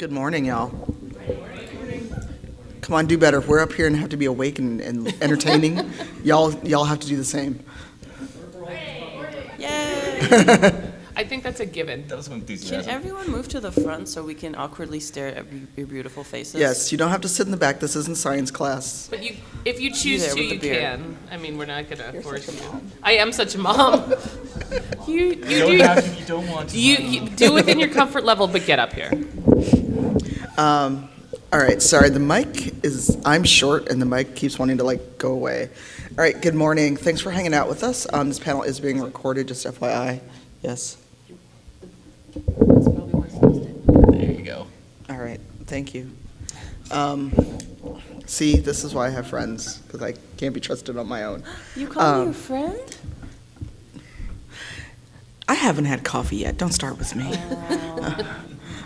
Good morning, y'all. Come on, do better. If we're up here and have to be awake and entertaining, y'all have to do the same. Yay! I think that's a given. That was some enthusiasm. Can everyone move to the front so we can awkwardly stare at your beautiful faces? Yes, you don't have to sit in the back. This isn't science class. But if you choose there to, with the you beer. can. I mean, we're not gonna force you. I am such a mom. you don't do. have to, you don't want to. You do within your comfort level, but get up here. All right, sorry, I'm short and the mic keeps wanting to go away. All right, good morning. Thanks for hanging out with us. This panel is being recorded, just FYI. Yes. There you go. All right, thank you. See, this is why I have friends, because I can't be trusted on my own. You call me a friend? I haven't had coffee yet. Don't start with me.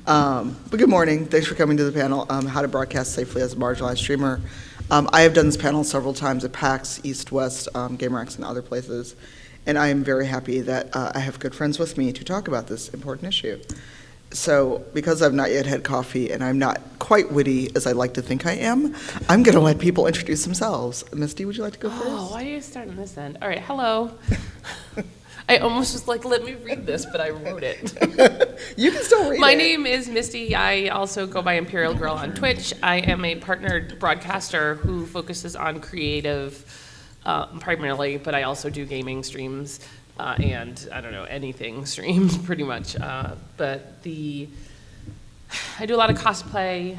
But good morning. Thanks for coming to the panel, How to Broadcast Safely as a Marginalized Streamer. I have done this panel several times at PAX, East, West, GamerX, and other places, and I am very happy that I have good friends with me to talk about this important issue. So, because I've not yet had coffee and I'm not quite witty as I like to think I am, I'm going to let people introduce themselves. Misty, would you like to go first? Oh, why do you start on this end? All right, hello. I almost was like, let me read this, but I wrote it. You can still read it. My name is Misty. I also go by Imperial Girl on Twitch. I am a partnered broadcaster who focuses on creative primarily, but I also do gaming streams and, I don't know, anything streams pretty much. But I do a lot of cosplay.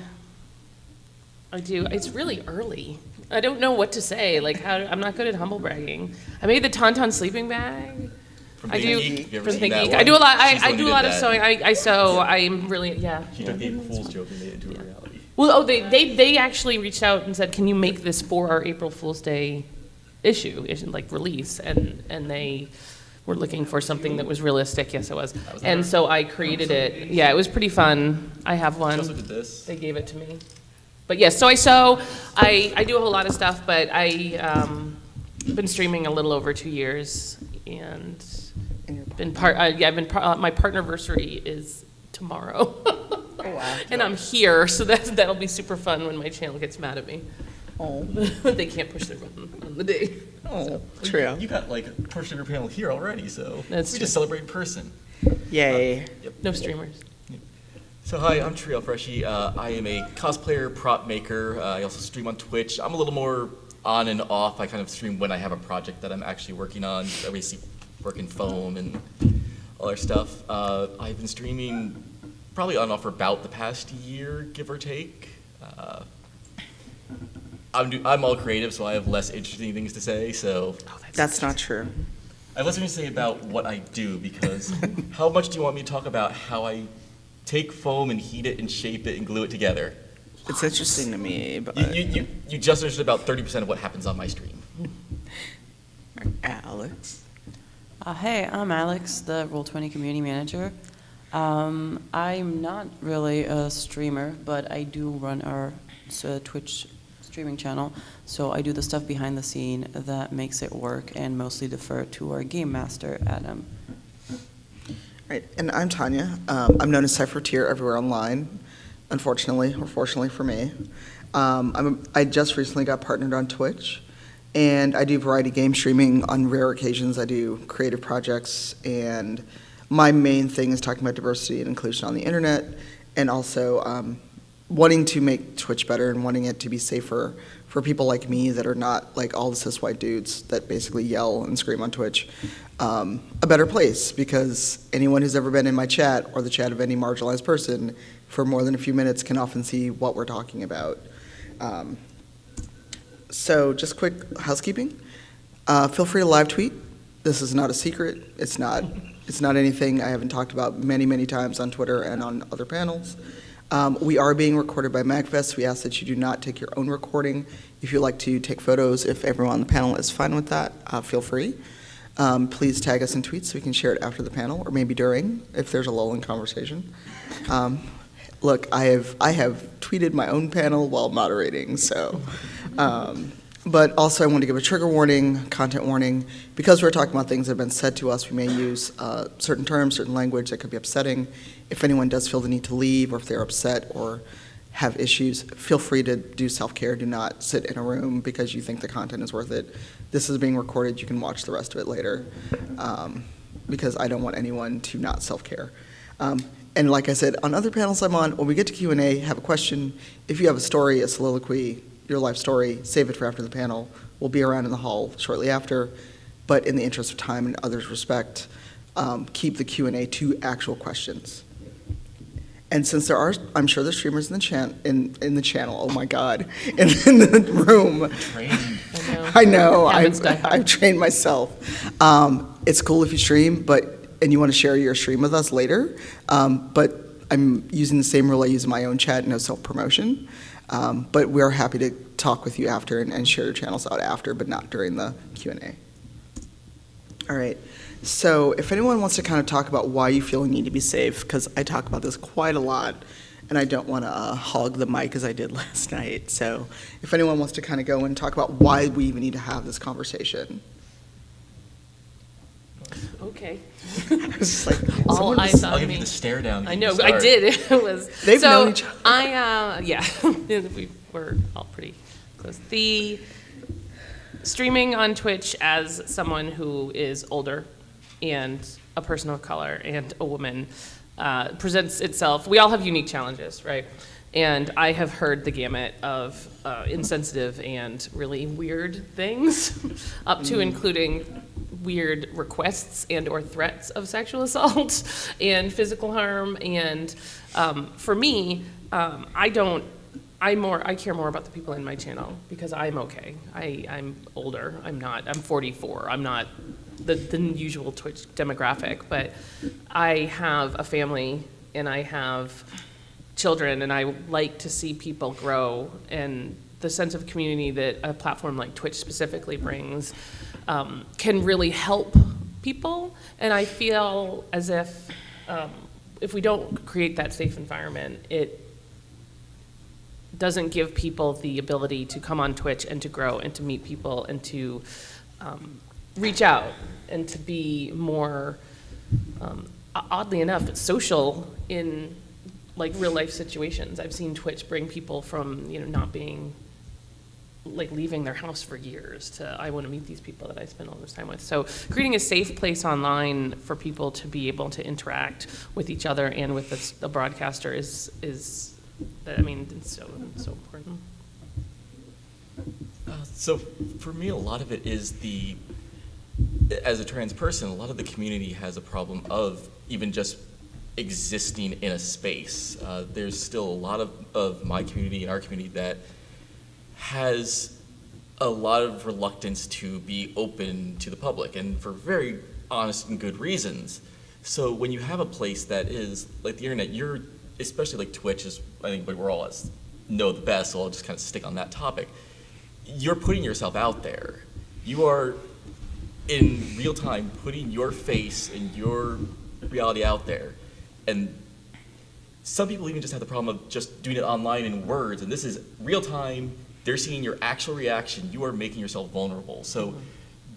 It's really early. I don't know what to say. I'm not good at humble bragging. I made the Tauntaun sleeping bag. From I do. Think Geek, you ever From seen Think that Geek. one? I do a lot. She's the I one do who a lot did of that. sewing. I sew. I'm really She took the April Fool's joke and made it into a reality. Well, they actually reached out and said, "Can you make this for our April Fool's Day issue, release?" And they were looking for something that was realistic. Yes, it was. And so I created it. Yeah, it was pretty fun. I have one. She also did this. They gave it to me. But yes, so I sew. I do a whole lot of stuff, but I've been streaming a little over 2 years, and my partnerversary is tomorrow. Oh, wow. And I'm here, so that'll be super fun when my channel gets mad at me. Oh, They can't push their button on the day. oh, true. You got a portion of your panel here already, so That's we true. just celebrate in person. Yay. No streamers. So hi, I'm Triel Freshy. I am a cosplayer, prop maker. I also stream on Twitch. I'm a little more on and off. I kind of stream when I have a project that I'm actually working on. I basically work in foam and all our stuff. I've been streaming probably on and off for about the past year, give or take. I'm all creative, so I have less interesting things to say. So That's not true. I have less to say about what I do, because how much do you want me to talk about how I take foam and heat it and shape it and glue it together? It's interesting to me, but You just understood about 30% of what happens on my stream. Alex. Hey, I'm Alex, the Roll20 community manager. I'm not really a streamer, but I do run our Twitch streaming channel, so I do the stuff behind the scene that makes it work and mostly defer to our game master, Adam. Right, and I'm Tanya. I'm known as Cyphertier everywhere online, unfortunately, or fortunately for me. I just recently got partnered on Twitch, and I do variety game streaming on rare occasions. I do creative projects, and my main thing is talking about diversity and inclusion on the internet, and also wanting to make Twitch better and wanting it to be safer for people like me that are not like all the cis white dudes that basically yell and scream on Twitch. A better place, because anyone who's ever been in my chat or the chat of any marginalized person for more than a few minutes can often see what we're talking about. So just quick housekeeping. Feel free to live tweet. This is not a secret. It's not anything I haven't talked about many, many times on Twitter and on other panels. We are being recorded by MAGFest. We ask that you do not take your own recording. If you'd like to take photos, if everyone on the panel is fine with that, feel free. Please tag us in tweets so we can share it after the panel, or maybe during, if there's a lull in conversation. Look, I have tweeted my own panel while moderating, so But also, I want to give a trigger warning, content warning. Because we're talking about things that have been said to us, we may use certain terms, certain language that could be upsetting. If anyone does feel the need to leave, or if they're upset or have issues, feel free to do self-care. Do not sit in a room because you think the content is worth it. This is being recorded. You can watch the rest of it later, because I don't want anyone to not self-care. And like I said, on other panels I'm on, when we get to Q&A, have a question. If you have a story, a soliloquy, your life story, save it for after the panel. We'll be around in the hall shortly after. But in the interest of time and others' respect, keep the Q&A to actual questions. And since there are, I'm sure there's streamers in the channel, oh my God, in the room. Training. I know, Habits die hard. I've trained myself. It's cool if you stream, and you want to share your stream with us later, but I'm using the same rule I use in my own chat, no self-promotion. But we're happy to talk with you after and share your channels out after, but not during the Q&A. All right, so if anyone wants to kind of talk about why you feel you need to be safe, because I talk about this quite a lot, and I don't want to hog the mic as I did last night. So if anyone wants to kind of go and talk about why we even need to have this conversation. Okay. I was just like, All someone eyes just- on I'll give you me. the stare down. I You know, start. I did. It was. They've so known each other. yeah, we were all pretty close. The streaming on Twitch as someone who is older and a person of color and a woman presents itself. We all have unique challenges, right? And I have heard the gamut of insensitive and really weird things, up to including weird requests and or threats of sexual assault and physical harm. And for me, I care more about the people in my channel because I'm okay. I'm older. I'm 44. I'm not the usual Twitch demographic, but I have a family and I have children, and I like to see people grow, and the sense of community that a platform like Twitch specifically brings can really help people. And I feel as if we don't create that safe environment, it doesn't give people the ability to come on Twitch and to grow and to meet people and to reach out and to be more, oddly enough, social in like real life situations. I've seen Twitch bring people from, not being, like leaving their house for years to, I want to meet these people that I spend all this time with. So creating a safe place online for people to be able to interact with each other and with the broadcaster is it's so important. So for me, a lot of it is as a trans person, a lot of the community has a problem of even just existing in a space. There's still a lot of my community and our community that has a lot of reluctance to be open to the public, and for very honest and good reasons. So when you have a place that is like the internet, especially like Twitch is, I think we're all know the best, so I'll just kind of stick on that topic. You're putting yourself out there. You are in real time putting your face and your reality out there. And some people even just have the problem of just doing it online in words, and this is real time. They're seeing your actual reaction. You are making yourself vulnerable. So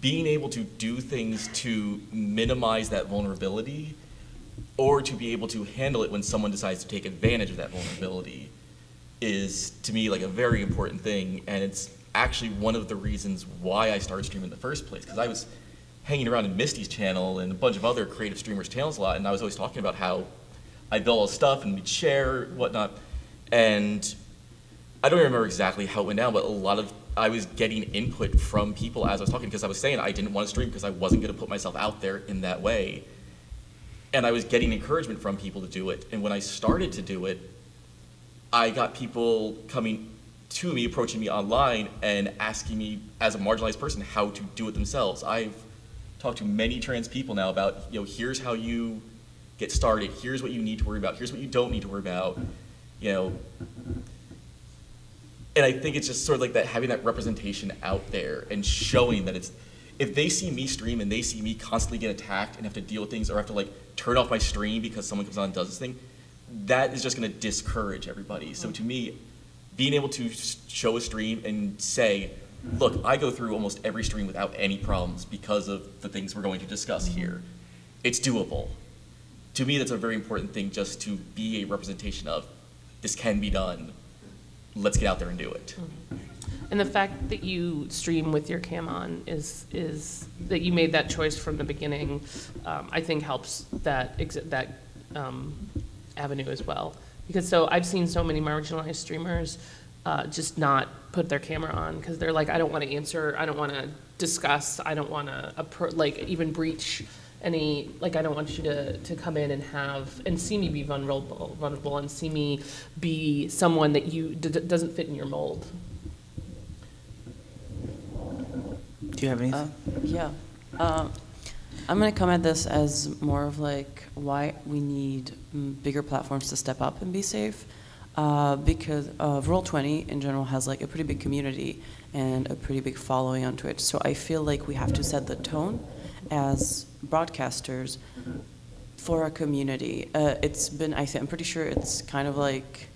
being able to do things to minimize that vulnerability, or to be able to handle it when someone decides to take advantage of that vulnerability, is to me like a very important thing. And it's actually one of the reasons why I started streaming in the first place, because I was hanging around in Misty's channel and a bunch of other creative streamers' channels a lot, and I was always talking about how I built all this stuff and we'd share whatnot. And I don't remember exactly how it went down, but I was getting input from people as I was talking, because I was saying I didn't want to stream because I wasn't going to put myself out there in that way. And I was getting encouragement from people to do it. And when I started to do it, I got people coming to me, approaching me online and asking me as a marginalized person how to do it themselves. I've talked to many trans people now about, here's how you get started, here's what you need to worry about, here's what you don't need to worry about, And I think it's just sort of like that, having that representation out there and showing that if they see me stream and they see me constantly get attacked and have to deal with things, or have to like turn off my stream because someone comes on and does this thing, that is just going to discourage everybody. So to me, being able to show a stream and say, look, I go through almost every stream without any problems because of the things we're going to discuss here. It's doable. To me, that's a very important thing, just to be a representation of this can be done. Let's get out there and do it. And the fact that you stream with your cam on is that you made that choice from the beginning, I think helps that avenue as well. Because so I've seen so many marginalized streamers just not put their camera on because they're like, I don't want to answer, I don't want to discuss, I don't want to even breach any, like I don't want you to come in and see me be vulnerable and see me be someone that doesn't fit in your mold. Do you have anything? Yeah. I'm going to come at this as more of like why we need bigger platforms to step up and be safe. Because Roll20 in general has like a pretty big community and a pretty big following on Twitch. So I feel like we have to set the tone as broadcasters for our community. It's been, I'm pretty sure it's kind of like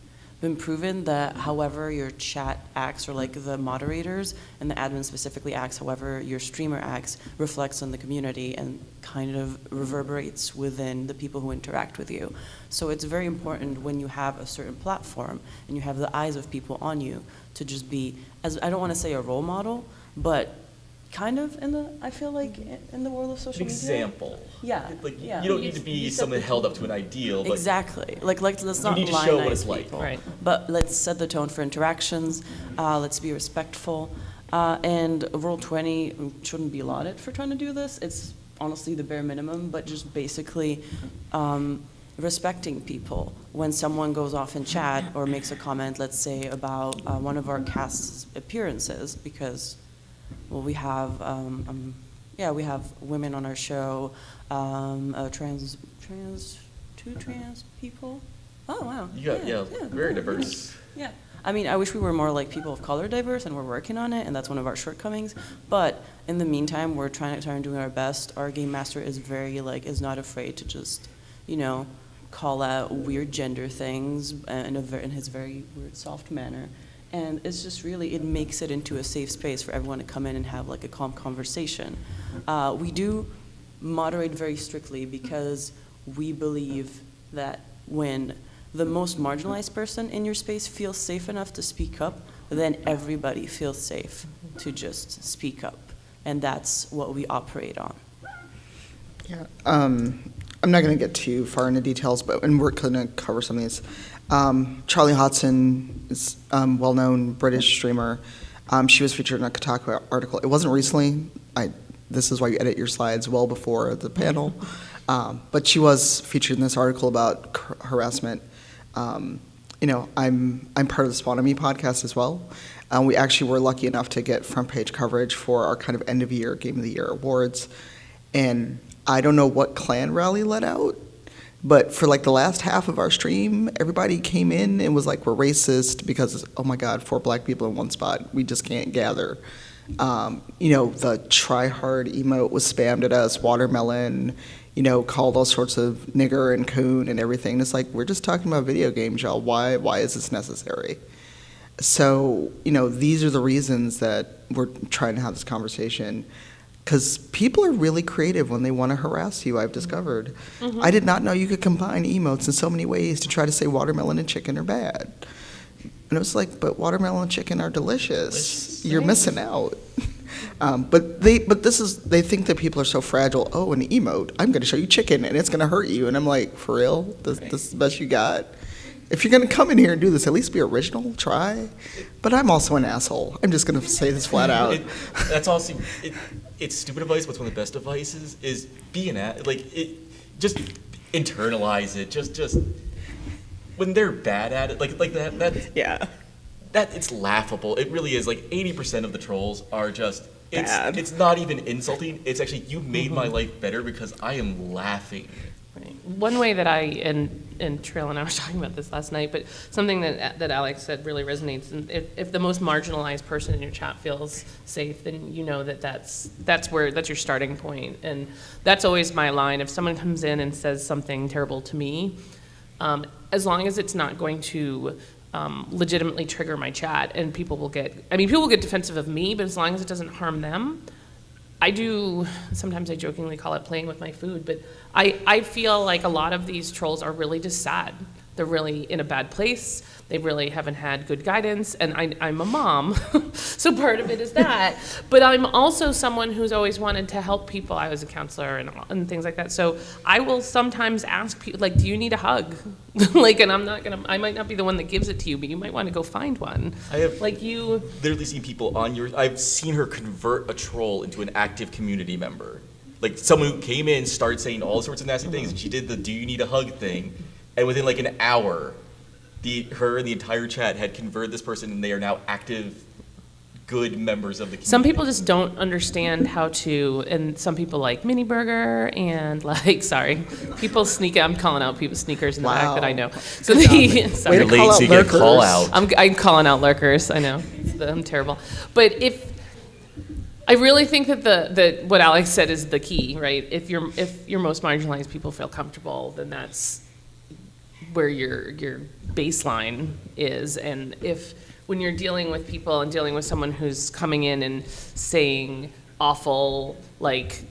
been proven that however your chat acts, or like the moderators and the admin specifically acts, however your streamer acts, reflects on the community and kind of reverberates within the people who interact with you. So it's very important when you have a certain platform and you have the eyes of people on you to just be, as I don't want to say a role model, but kind of I feel like in the world of social An media. example. Yeah. Like, yeah. you don't need to be someone held up to an ideal, but Exactly. Like let's not need to line show what out it's like. people, Right. But let's set the tone for interactions. Let's be respectful. And Roll20 shouldn't be lauded for trying to do this. It's honestly the bare minimum, but just basically respecting people. When someone goes off in chat or makes a comment, let's say about one of our cast's appearances, because well, we have we have women on our show, two trans people. Oh wow! you got very diverse. Yeah, I mean, I wish we were more like people of color diverse, and we're working on it, and that's one of our shortcomings. But in the meantime, we're trying and doing our best. Our game master is is not afraid to just, call out weird gender things in his very weird, soft manner. And it's just really, it makes it into a safe space for everyone to come in and have like a calm conversation. We do moderate very strictly because we believe that when the most marginalized person in your space feels safe enough to speak up, then everybody feels safe to just speak up. And that's what we operate on. Yeah. I'm not going to get too far into details, and we're going to cover some of these. Charlie Hodson is a well-known British streamer. She was featured in a Kotaku article. It wasn't recently. This is why you edit your slides well before the panel. But she was featured in this article about harassment. I'm part of the Spawn on Me podcast as well. We actually were lucky enough to get front page coverage for our kind of end of year, Game of the Year awards. And I don't know what clan rally let out, but for like the last half of our stream, everybody came in and was like, we're racist because, oh my God, 4 black people in one spot. We just can't gather. The try hard emote was spammed at us, watermelon, called all sorts of nigger and coon and everything. And it's like, we're just talking about video games, y'all. Why is this necessary? So, these are the reasons that we're trying to have this conversation. Because people are really creative when they want to harass you, I've discovered. Mm-hmm. I did not know you could combine emotes in so many ways to try to say watermelon and chicken are bad. And it was like, but watermelon and chicken are delicious. You're missing out. But they think that people are so fragile. Oh, an emote, I'm going to show you chicken and it's going to hurt you. And I'm like, for real? This is the best you got? If you're going to come in here and do this, at least be original, try. But I'm also an asshole. I'm just going to say this flat out. That's also, it's stupid advice, but it's one of the best advices is be just internalize it. Just when they're bad at it, like that. Yeah. That it's laughable. It really is. Like 80% of the trolls are just bad. It's not even insulting. It's actually, you made my life better because I am laughing. Right. One way that and Trail and I were talking about this last night, but something that Alex said really resonates. And if the most marginalized person in your chat feels safe, then you know that's your starting point. And that's always my line. If someone comes in and says something terrible to me, as long as it's not going to legitimately trigger my chat, and people will get defensive of me, but as long as it doesn't harm them. Sometimes I jokingly call it playing with my food, but I feel like a lot of these trolls are really just sad. They're really in a bad place. They really haven't had good guidance, and I'm a mom, so part of it is that. But I'm also someone who's always wanted to help people. I was a counselor and things like that. So I will sometimes ask people, like, do you need a hug? Like, and I might not be the one that gives it to you, but you might want to go find one. I have literally seen people I've seen her convert a troll into an active community member. Like, someone who came in, started saying all sorts of nasty things, and she did the "do you need a hug" thing, and within like an hour, her and the entire chat had converted this person, and they are now active, good members of the community. Some people just don't understand how to, and some people like mini burger and people sneak. I'm calling out people sneakers in the back that I know. So sorry. Way to call out you get a call lurkers. out. I'm calling out lurkers. I know I'm terrible, but I really think that what Alex said is the key, right? If your most marginalized people feel comfortable, then that's where your baseline is. And when you're dealing with people and dealing with someone who's coming in and saying awful, like,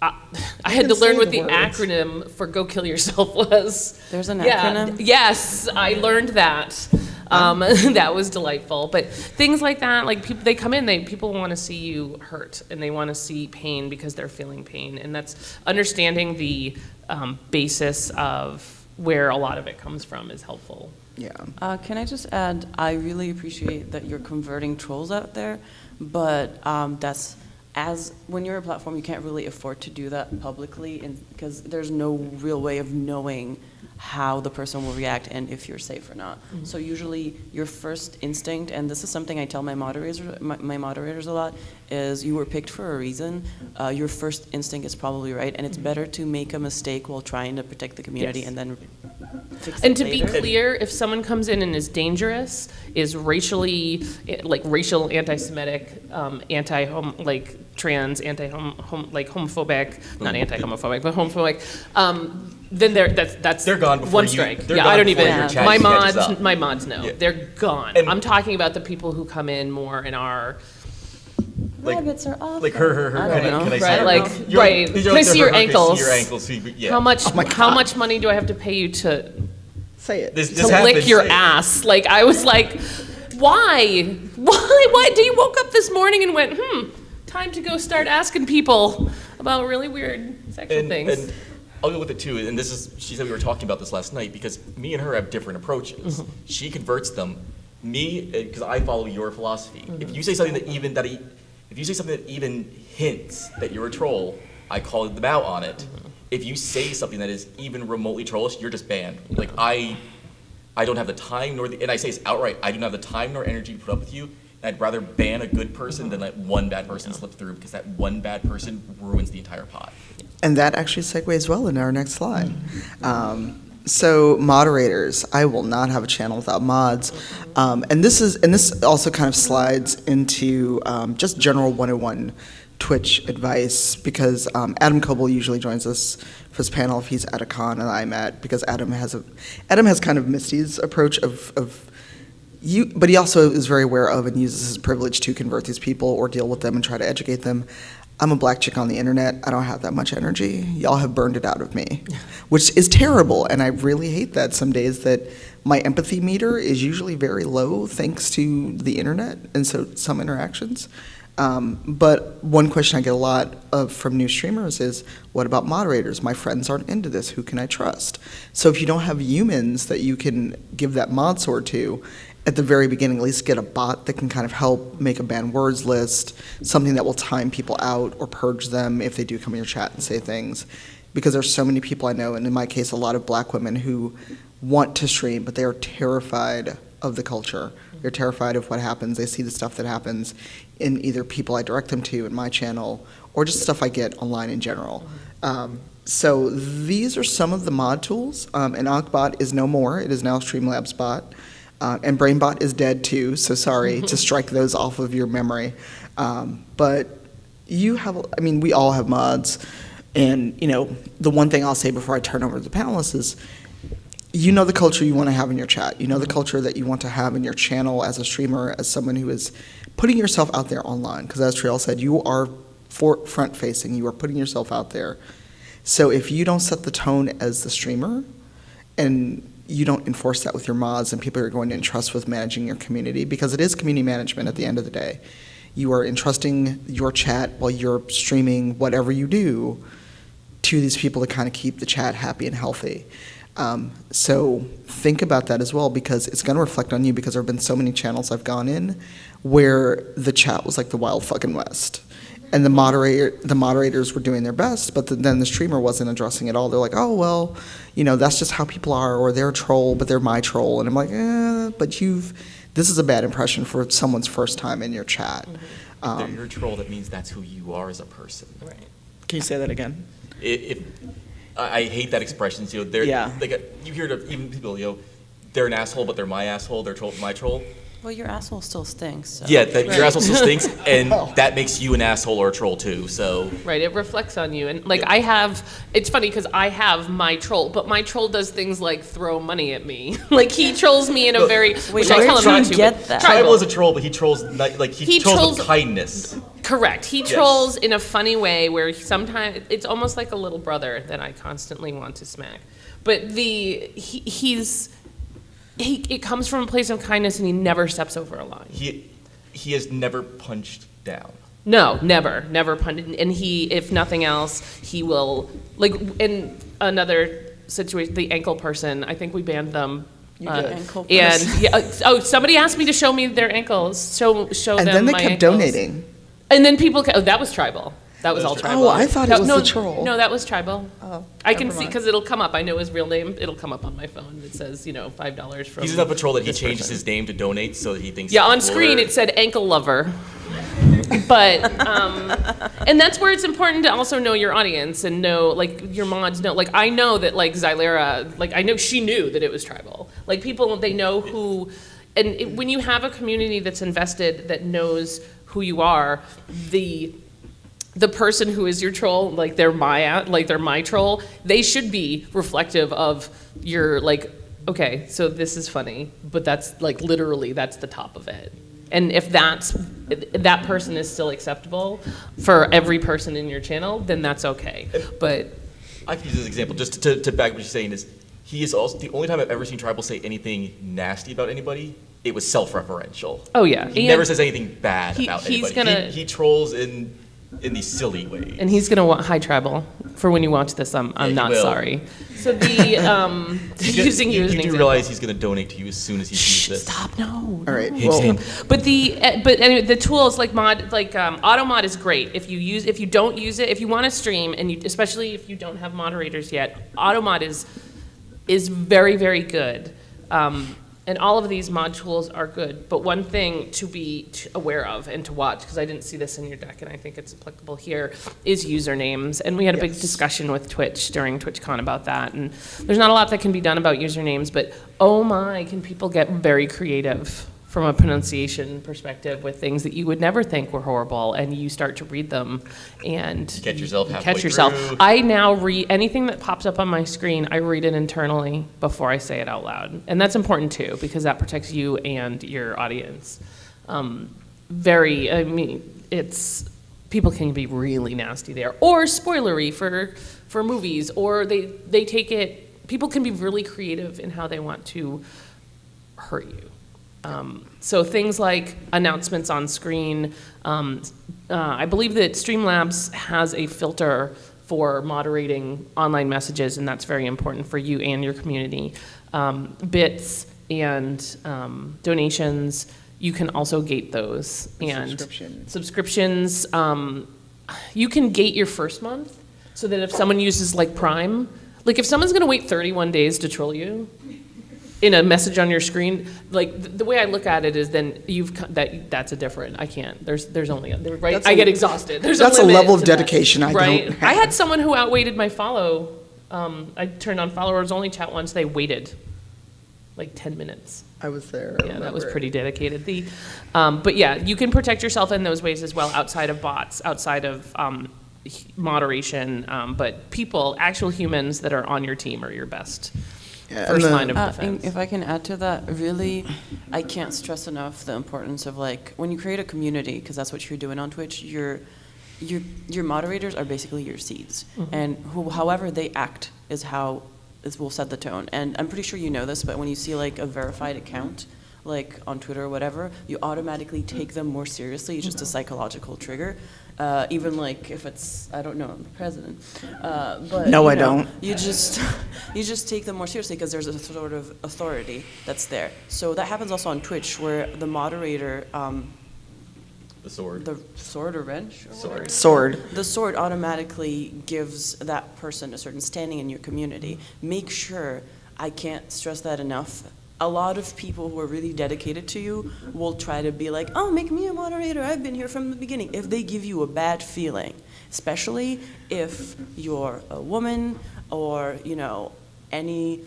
I had to learn what the acronym for "go kill yourself" was. There's an acronym? Yes, I learned that. That was delightful. But things like that, like they come in, people want to see you hurt, and they want to see pain because they're feeling pain, and that's understanding the basis of where a lot of it comes from is helpful. Yeah. Can I just add, I really appreciate that you're converting trolls out there, but when you're a platform, you can't really afford to do that publicly, because there's no real way of knowing how the person will react and if you're safe or not. Mm-hmm. So usually your first instinct, and this is something I tell my moderators a lot, is you were picked for a reason. Your first instinct is probably right, and it's better to make a mistake while trying to protect the community and then fix it And to later. be clear, if someone comes in and is dangerous, is racial anti-Semitic, trans, homophobic, not anti-homophobic, but homophobic, then they're gone before one you- strike. they're Yeah, gone I don't before even. your chat My catches mods, up. my mods know. Yeah. They're gone. And- I'm talking about the people who come in more in our Like- Rabbits are awful. Like her, I don't know. can I right, see like her? right. Can I see your ankles? Your ankles. So yeah. How much money do I have to pay you to Say it. This lick happens, your say it. ass? Like, I was like, why? Why? Do you woke up this morning and went, time to go start asking people about really weird sexual things? And I'll go with it too. And she said we were talking about this last night, because me and her have different approaches. Mm-hmm. She converts them. Me, because I follow your philosophy. If you say something that even hints that you're a troll, I call them out on it. If you say something that is even remotely trollish, you're just banned. Like, I don't have the time and I say this outright, I do not have the time nor energy to put up with you, and I'd rather ban a good person than let one bad person slip through, because that one bad person ruins the entire pot. And that actually segues well into our next slide. So moderators, I will not have a channel without mods. And this also kind of slides into just general 101 Twitch advice, because Adam Coble usually joins us for his panel if he's at a con and I'm at, because Adam has kind of Misty's approach of you, but he also is very aware of and uses his privilege to convert these people or deal with them and try to educate them. I'm a black chick on the internet. I don't have that much energy. Y'all have burned it out of me, which is terrible, and I really hate that some days that my empathy meter is usually very low thanks to the internet and so some interactions. But one question I get a lot of from new streamers is, what about moderators? My friends aren't into this. Who can I trust? So if you don't have humans that you can give that mod sword to, at the very beginning, at least get a bot that can kind of help make a banned words list, something that will time people out or purge them if they do come in your chat and say things. Because there's so many people I know, and in my case, a lot of black women who want to stream, but they are terrified of the culture. They're terrified of what happens. They see the stuff that happens in either people I direct them to in my channel or just stuff I get online in general. So these are some of the mod tools. And Ankbot is no more. It is now Streamlabs bot. And BrainBot is dead too, so sorry to strike those off of your memory. But we all have mods. And, the one thing I'll say before I turn over to the panelists is, you know the culture you want to have in your chat. You know the culture that you want to have in your channel as a streamer, as someone who is putting yourself out there online. Because as Triel said, you are front-facing. You are putting yourself out there. So if you don't set the tone as the streamer, and you don't enforce that with your mods and people you're going to entrust with managing your community, because it is community management at the end of the day. You are entrusting your chat while you're streaming whatever you do to these people to kind of keep the chat happy and healthy. So think about that as well, because it's going to reflect on you, because there have been so many channels I've gone in where the chat was like the wild fucking west. And the moderators were doing their best, but then the streamer wasn't addressing it all. They're like, oh, well, you know, that's just how people are, or they're a troll, but they're my troll. And I'm like, but this is a bad impression for someone's first time in your chat. If they're your troll, that means that's who you are as a person. Right. Can you say that again? I hate that expression. You know, they're you hear it, even people, you know, they're an asshole, but they're my asshole. They're my troll. Well, your asshole still stinks. So. Yeah, your asshole still stinks, and that makes you an asshole or a troll too. So Right, it reflects on you. And like it's funny because I have my troll, but my troll does things like throw money at me. Like he trolls me in a very, which I tell him not to. Get but that. Tribal is a troll, but he trolls he trolls with kindness. Correct. He trolls in a funny way where sometimes it's almost like a little brother that I constantly want to smack. But it comes from a place of kindness, and he never steps over a line. He has never punched down. No, never punched. And he, if nothing else, he will, like in another situation, the ankle person. I think we banned them. Ankle and person. Somebody asked me to show me their ankles. Show And them then they my kept ankles. donating. And then people, that was tribal. That was all tribal. Oh, I thought it was the troll. No, that was tribal. Oh, I can never see, mind. because it'll come up. I know his real name. It'll come up on my phone. It says, $5 from He's enough of a troll that he this changes person. his name to donate, so that he thinks. Yeah, on people screen are- it said ankle lover. But, and that's where it's important to also know your audience and know, like, your mods know. Like, I know that, like, Xylera, like, I know she knew that it was tribal. Like, people, they know who, and when you have a community that's invested, that knows who you are, the person who is your troll, like they're my troll, they should be reflective of your, like, okay, so this is funny, but that's like literally that's the top of it. And if that person is still acceptable for every person in your channel, then that's okay. But I can use this example just to back what you're saying is he is also the only time I've ever seen Tribal say anything nasty about anybody. It was self-referential. oh yeah, He and never says anything bad he- about he's anybody. gonna- He trolls in these silly ways. and he's gonna want high tribal for when you watch this. I'm he not will. sorry. So the using you as an you do example. realize he's going to donate to you as soon as he sees Shh, this. stop! No. All right. Hint, Well, hint. But anyway, the tools like auto mod is great. If you don't use it, if you want to stream, and especially if you don't have moderators yet, auto mod is very, very good. And all of these mod tools are good. But one thing to be aware of and to watch, because I didn't see this in your deck, and I think it's applicable here, is usernames. And we had a big discussion with Twitch during TwitchCon about that. And there's not a lot that can be done about usernames, but oh my, can people get very creative from a pronunciation perspective with things that you would never think were horrible, and you start to read them and Catch yourself you halfway catch yourself. through. I now read anything that pops up on my screen. I read it internally before I say it out loud, and that's important too because that protects you and your audience. It's people can be really nasty there, or spoilery for movies, or they take it. People can be really creative in how they want to hurt you. So things like announcements on screen. I believe that Streamlabs has a filter for moderating online messages, and that's very important for you and your community. Bits and donations, you can also gate those. And subscriptions, you can gate your first month so that if someone uses like Prime, like if someone's gonna wait 31 days to troll you, in a message on your screen, like the way I look at it is then that's a different, I can't, there's only, right? I get exhausted. There's that's a limit level of to that, dedication I right? don't have. I had someone who outweighted my follow. I turned on followers only chat once, they waited like 10 minutes. I was there. Yeah, that was pretty dedicated. But yeah, you can protect yourself in those ways as well, outside of bots, outside of moderation, but people, actual humans that are on your team are your best Yeah, first and line of And defense. if I can add to that, really, I can't stress enough the importance of like when you create a community, because that's what you're doing on Twitch. Your moderators are basically your seeds, and however they act is how will set the tone. And I'm pretty sure you know this, but when you see like a verified account, like on Twitter or whatever, you automatically take them more seriously. It's just a psychological trigger. Even like if it's, I don't know, I'm the president. But No, you I know, don't. You just take them more seriously because there's a sort of authority that's there. So that happens also on Twitch where the moderator, The sword. the sword or wrench? Or Sword. Sword. The sword automatically gives that person a certain standing in your community. Make sure, I can't stress that enough, a lot of people who are really dedicated to you will try to be like, oh, make me a moderator, I've been here from the beginning. If they give you a bad feeling, especially if you're a woman or, you know, any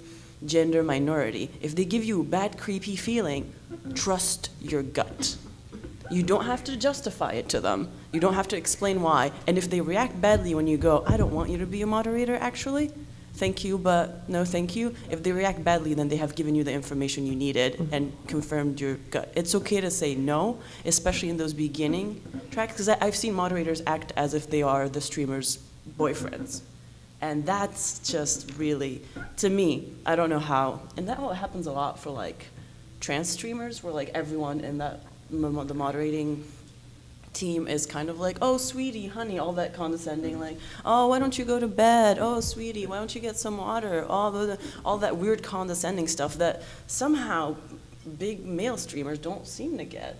gender minority, if they give you a bad, creepy feeling, trust your gut. You don't have to justify it to them. You don't have to explain why. And if they react badly when you go, I don't want you to be a moderator, actually, thank you, but no thank you. If they react badly, then they have given you the information you needed and confirmed your gut. It's okay to say no, especially in those beginning tracks, because I've seen moderators act as if they are the streamer's boyfriends. And that's just really, to me, I don't know how, and that happens a lot for like trans streamers, where like everyone in that, the moderating team is kind of like, oh, sweetie, honey, all that condescending, like, oh, why don't you go to bed? Oh, sweetie, why don't you get some water? All that weird condescending stuff that somehow big male streamers don't seem to get.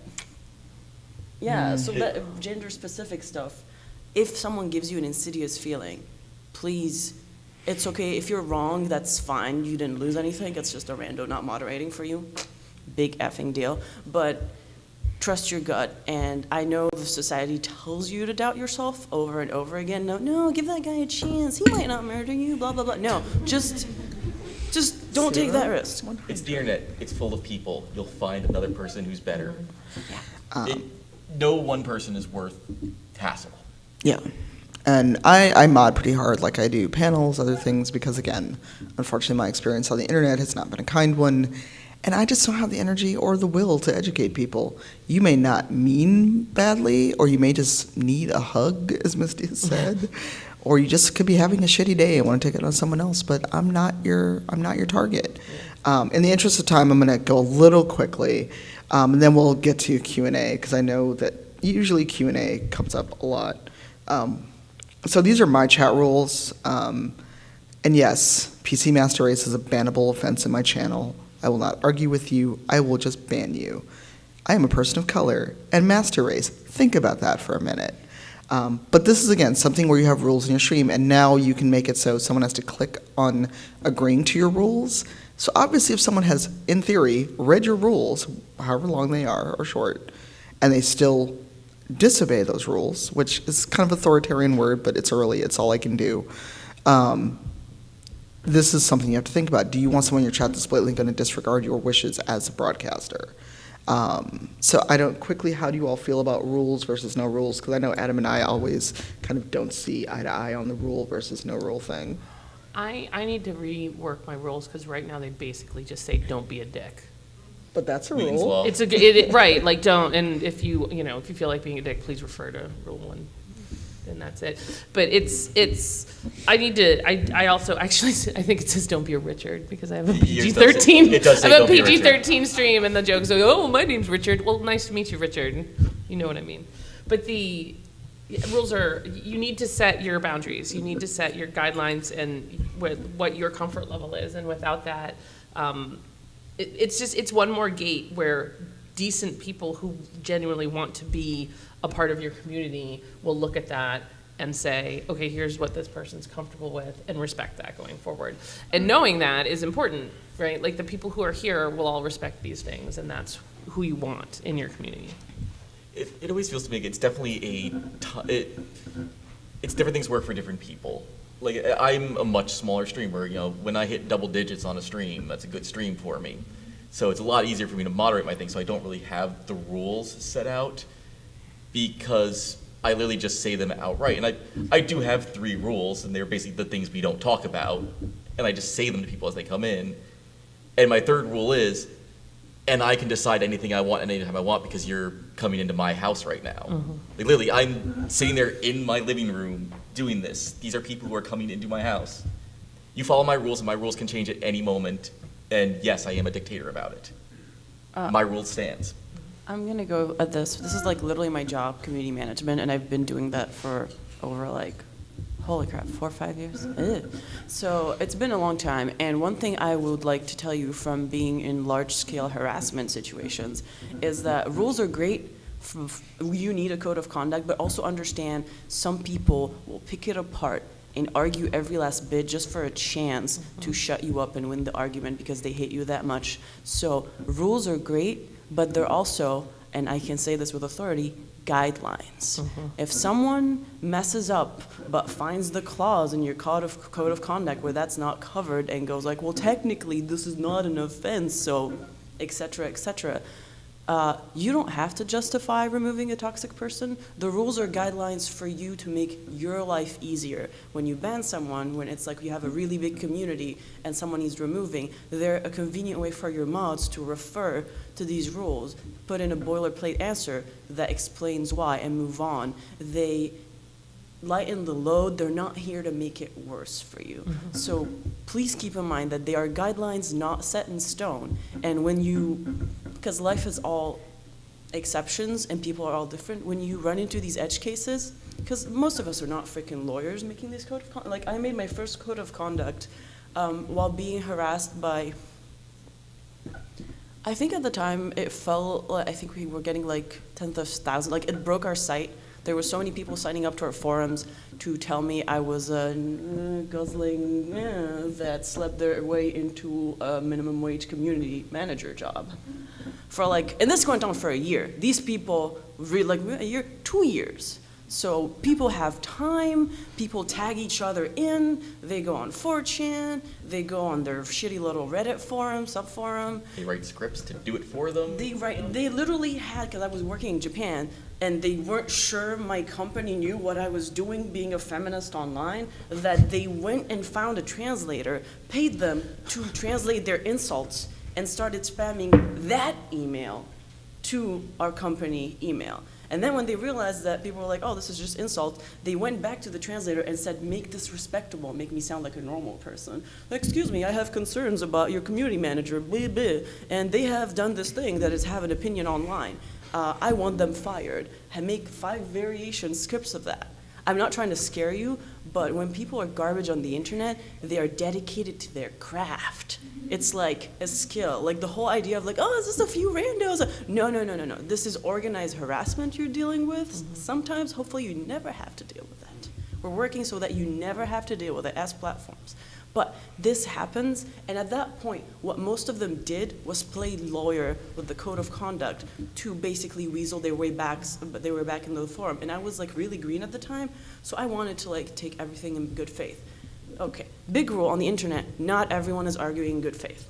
Yeah, so that gender-specific stuff, if someone gives you an insidious feeling, please, it's okay. If you're wrong, that's fine. You didn't lose anything. It's just a rando not moderating for you. Big effing deal. But trust your gut, and I know the society tells you to doubt yourself over and over again. No, give that guy a chance. He might not murder you, blah, blah, blah. No, just don't take that risk. It's the internet. It's full of people. You'll find another person who's better. No one person is worth hassle. Yeah. And I mod pretty hard, like I do panels, other things, because again, unfortunately my experience on the internet has not been a kind one. And I just don't have the energy or the will to educate people. You may not mean badly, or you may just need a hug, as Misty has said, or you just could be having a shitty day and want to take it on someone else. But I'm not your target. In the interest of time, I'm going to go a little quickly, and then we'll get to Q&A, because I know that usually Q&A comes up a lot. So these are my chat rules, and yes, PC Master Race is a bannable offense in my channel. I will not argue with you. I will just ban you. I am a person of color and master race. Think about that for a minute. But this is, again, something where you have rules in your stream, and now you can make it so someone has to click on agreeing to your rules. So obviously if someone has, in theory, read your rules, however long they are or short, and they still disobey those rules, which is kind of an authoritarian word, but it's early, it's all I can do. This is something you have to think about. Do you want someone in your chat that's blatantly going to disregard your wishes as a broadcaster? So I don't, quickly, how do you all feel about rules versus no rules? Because I know Adam and I always kind of don't see eye to eye on the rule versus no rule thing. I need to rework my rules, because right now they basically just say, don't be a dick. But that's a Newton's rule. Law. It's right, like don't, and if you feel like being a dick, please refer to Rule 1. And that's it. But I also, actually, I think it says don't be a Richard, because I have a PG-13. It does say I have a don't be a Richard. PG-13 stream, and the joke's like, oh, my name's Richard. Well, nice to meet you, Richard. You know what I mean. But the rules are, you need to set your boundaries. You need to set your guidelines and what your comfort level is. And without that, it's one more gate where decent people who genuinely want to be a part of your community will look at that and say, okay, here's what this person's comfortable with, and respect that going forward. And knowing that is important, right? Like the people who are here will all respect these things, and that's who you want in your community. It always feels to me like it's definitely it's different things work for different people. Like I'm a much smaller streamer. When I hit double digits on a stream, that's a good stream for me. So it's a lot easier for me to moderate my thing. So I don't really have the rules set out, because I literally just say them outright. And I do have 3 rules, and they're basically the things we don't talk about, and I just say them to people as they come in. And my third rule is, and I can decide anything I want anytime I want because you're coming into my house right now. Like literally, I'm sitting there in my living room doing this. These are people who are coming into my house. You follow my rules, and my rules can change at any moment. And yes, I am a dictator about it. My rule stands. I'm gonna go at this. This is like literally my job, community management, and I've been doing that for over like, holy crap, 4 or 5 years. Ugh. So it's been a long time. And one thing I would like to tell you from being in large-scale harassment situations is that rules are great. You need a code of conduct, but also understand some people will pick it apart and argue every last bit just for a chance to shut you up and win the argument because they hate you that much. So rules are great, but they're also, and I can say this with authority, guidelines. If someone messes up but finds the clause in your code of conduct where that's not covered and goes like, well, technically this is not an offense, so et cetera, you don't have to justify removing a toxic person. The rules are guidelines for you to make your life easier. When you ban someone, when it's like you have a really big community and someone needs removing, they're a convenient way for your mods to refer to these rules, put in a boilerplate answer that explains why, and move on. They lighten the load. They're not here to make it worse for you. So please keep in mind that they are guidelines not set in stone. And when you, because life is all exceptions and people are all different, when you run into these edge cases, because most of us are not freaking lawyers making this code of conduct. Like I made my first code of conduct while being harassed by, I think at the time it felt, I think we were getting like 10,000, like it broke our site. There were so many people signing up to our forums to tell me I was a guzzling that slept their way into a minimum wage community manager job. For like, and this went on for a year. These people, like a year, 2 years. So people have time, people tag each other in, they go on 4chan, they go on their shitty little Reddit forum, subforum. They write scripts to do it for them. They literally had, because I was working in Japan, and they weren't sure my company knew what I was doing being a feminist online, that they went and found a translator, paid them to translate their insults, and started spamming that email to our company email. And then when they realized that people were like, oh, this is just insult, they went back to the translator and said, make this respectable, make me sound like a normal person. Excuse me, I have concerns about your community manager, blah, blah, and they have done this thing that is have an opinion online. I want them fired. And make 5 variation scripts of that. I'm not trying to scare you, but when people are garbage on the internet, they are dedicated to their craft. It's like a skill. Like the whole idea of like, oh, it's just a few randos. No. This is organized harassment you're dealing with. Sometimes, hopefully, you never have to deal with that. We're working so that you never have to deal with it as platforms. But this happens, and at that point, what most of them did was play lawyer with the code of conduct to basically weasel their way back, but they were back into the forum. And I was like really green at the time, so I wanted to like take everything in good faith. Okay, big rule on the internet, not everyone is arguing in good faith.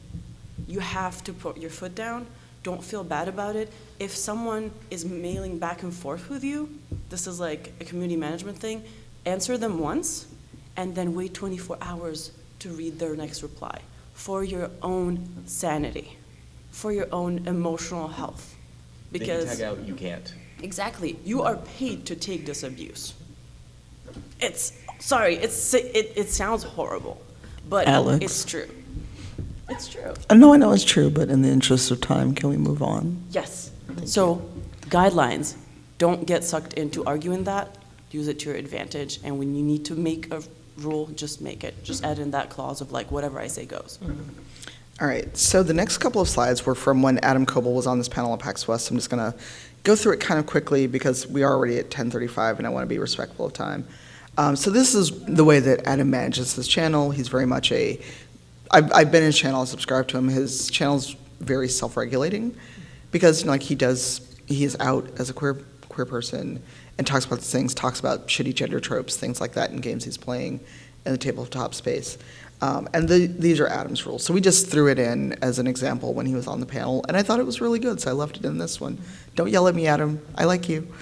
You have to put your foot down, don't feel bad about it. If someone is mailing back and forth with you, this is like a community management thing, answer them once, and then wait 24 hours to read their next reply for your own sanity, for your own emotional health. Because they can tag out, you can't. Exactly, you are paid to take this abuse. It sounds horrible, but Alex. it's true. It's true. No, I know it's true, but in the interest of time, can we move on? Yes. So, guidelines. Don't get sucked into arguing that. Use it to your advantage. And when you need to make a rule, just make it. Just add in that clause of like, whatever I say goes. All right, so the next couple of slides were from when Adam Coble was on this panel at PAX West. I'm just going to go through it kind of quickly because we are already at 10:35 and I want to be respectful of time. So this is the way that Adam manages his channel. He's very much I've been in his channel, I subscribe to him. His channel's very self-regulating because he is out as a queer person and talks about these things, talks about shitty gender tropes, things like that in games he's playing in the tabletop space. And these are Adam's rules. So we just threw it in as an example when he was on the panel, and I thought it was really good, so I left it in this one. Don't yell at me, Adam. I like you.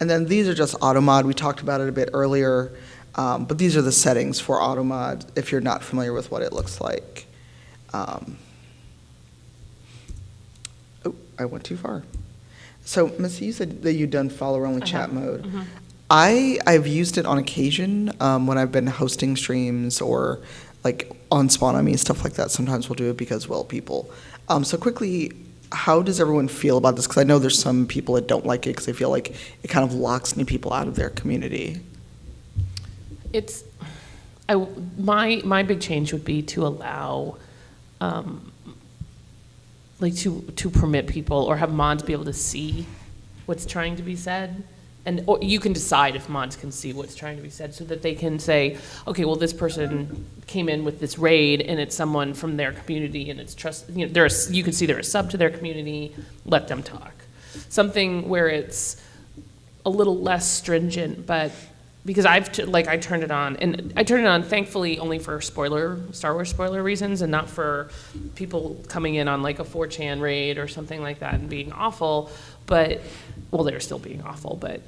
And then these are just AutoMod. We talked about it a bit earlier, but these are the settings for AutoMod if you're not familiar with what it looks like. Oh, I went too far. So, Missy, you said that you'd done follower-only chat mode. I've used it on occasion when I've been hosting streams or like on Spawn on Me, stuff like that. Sometimes we'll do it because, well, people. So quickly, how does everyone feel about this? Because I know there's some people that don't like it because they feel like it kind of locks new people out of their community. My big change would be to allow, like to permit people or have mods be able to see what's trying to be said. Or you can decide if mods can see what's trying to be said so that they can say, okay, well, this person came in with this raid and it's someone from their community and it's you can see they're a sub to their community, let them talk. Something where it's a little less stringent, but because I turned it on, and I turned it on thankfully only for Star Wars spoiler reasons and not for people coming in on like a 4chan raid or something like that and being awful, but, well, they're still being awful, but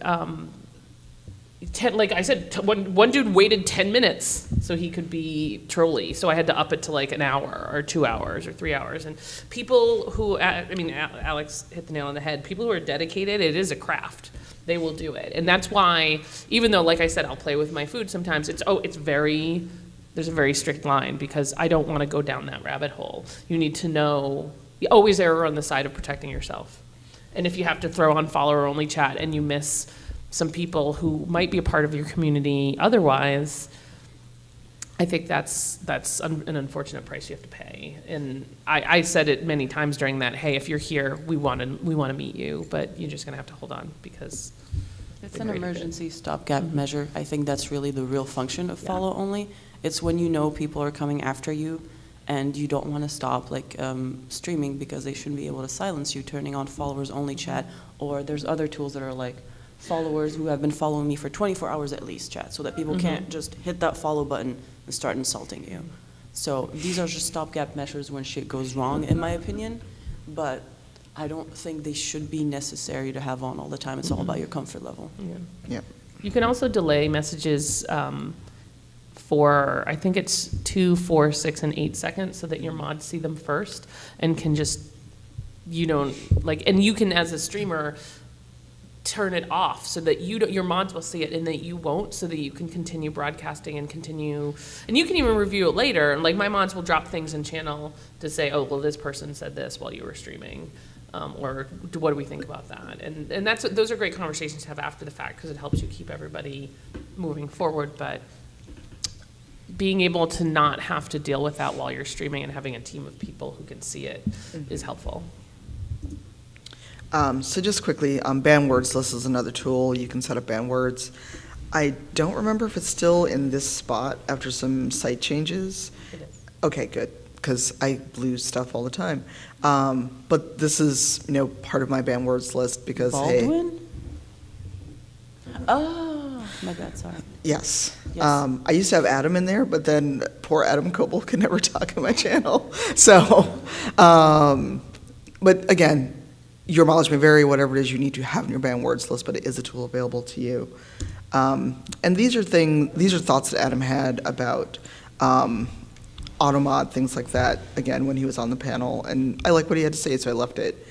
like I said, one dude waited 10 minutes so he could be trolly, so I had to up it to like an hour or 2 hours or 3 hours, and people who, Alex hit the nail on the head, people who are dedicated, it is a craft. They will do it. And that's why, even though, like I said, I'll play with my food sometimes, there's a very strict line because I don't want to go down that rabbit hole. You need to know, you always err on the side of protecting yourself. And if you have to throw on follower-only chat and you miss some people who might be a part of your community otherwise, I think that's an unfortunate price you have to pay. And I said it many times during that, hey, if you're here, we want to meet you, but you're just going to have to hold on because it's an emergency stopgap measure. I think that's really the real function of follow only. It's when you know people are coming after you and you don't want to stop like streaming because they shouldn't be able to silence you, turning on followers only chat, or there's other tools that are like followers who have been following me for 24 hours at least chat, so that people can't just hit that follow button and start insulting you. So these are just stopgap measures when shit goes wrong, in my opinion, but I don't think they should be necessary to have on all the time. It's all about your comfort level. Yeah. You can also delay messages for, I think it's 2, 4, 6, and 8 seconds so that your mods see them first and can just, and you can, as a streamer, turn it off so that your mods will see it and that you won't, so that you can continue broadcasting and you can even review it later. Like my mods will drop things in channel to say, oh, well, this person said this while you were streaming, or what do we think about that? And those are great conversations to have after the fact because it helps you keep everybody moving forward. But being able to not have to deal with that while you're streaming and having a team of people who can see it is helpful. So just quickly, ban words list is another tool. You can set up ban words. I don't remember if it's still in this spot after some site changes. It is. Okay, good, because I lose stuff all the time. But this is, part of my ban words list because, Baldwin? Oh, my bad, sorry. Yes. Yes. I used to have Adam in there, but then poor Adam Coble could never talk on my channel. So, but again, your mileage may vary, whatever it is you need to have in your ban words list, but it is a tool available to you. And these are thoughts that Adam had about automod, things like that, again, when he was on the panel. And I like what he had to say, so I left it.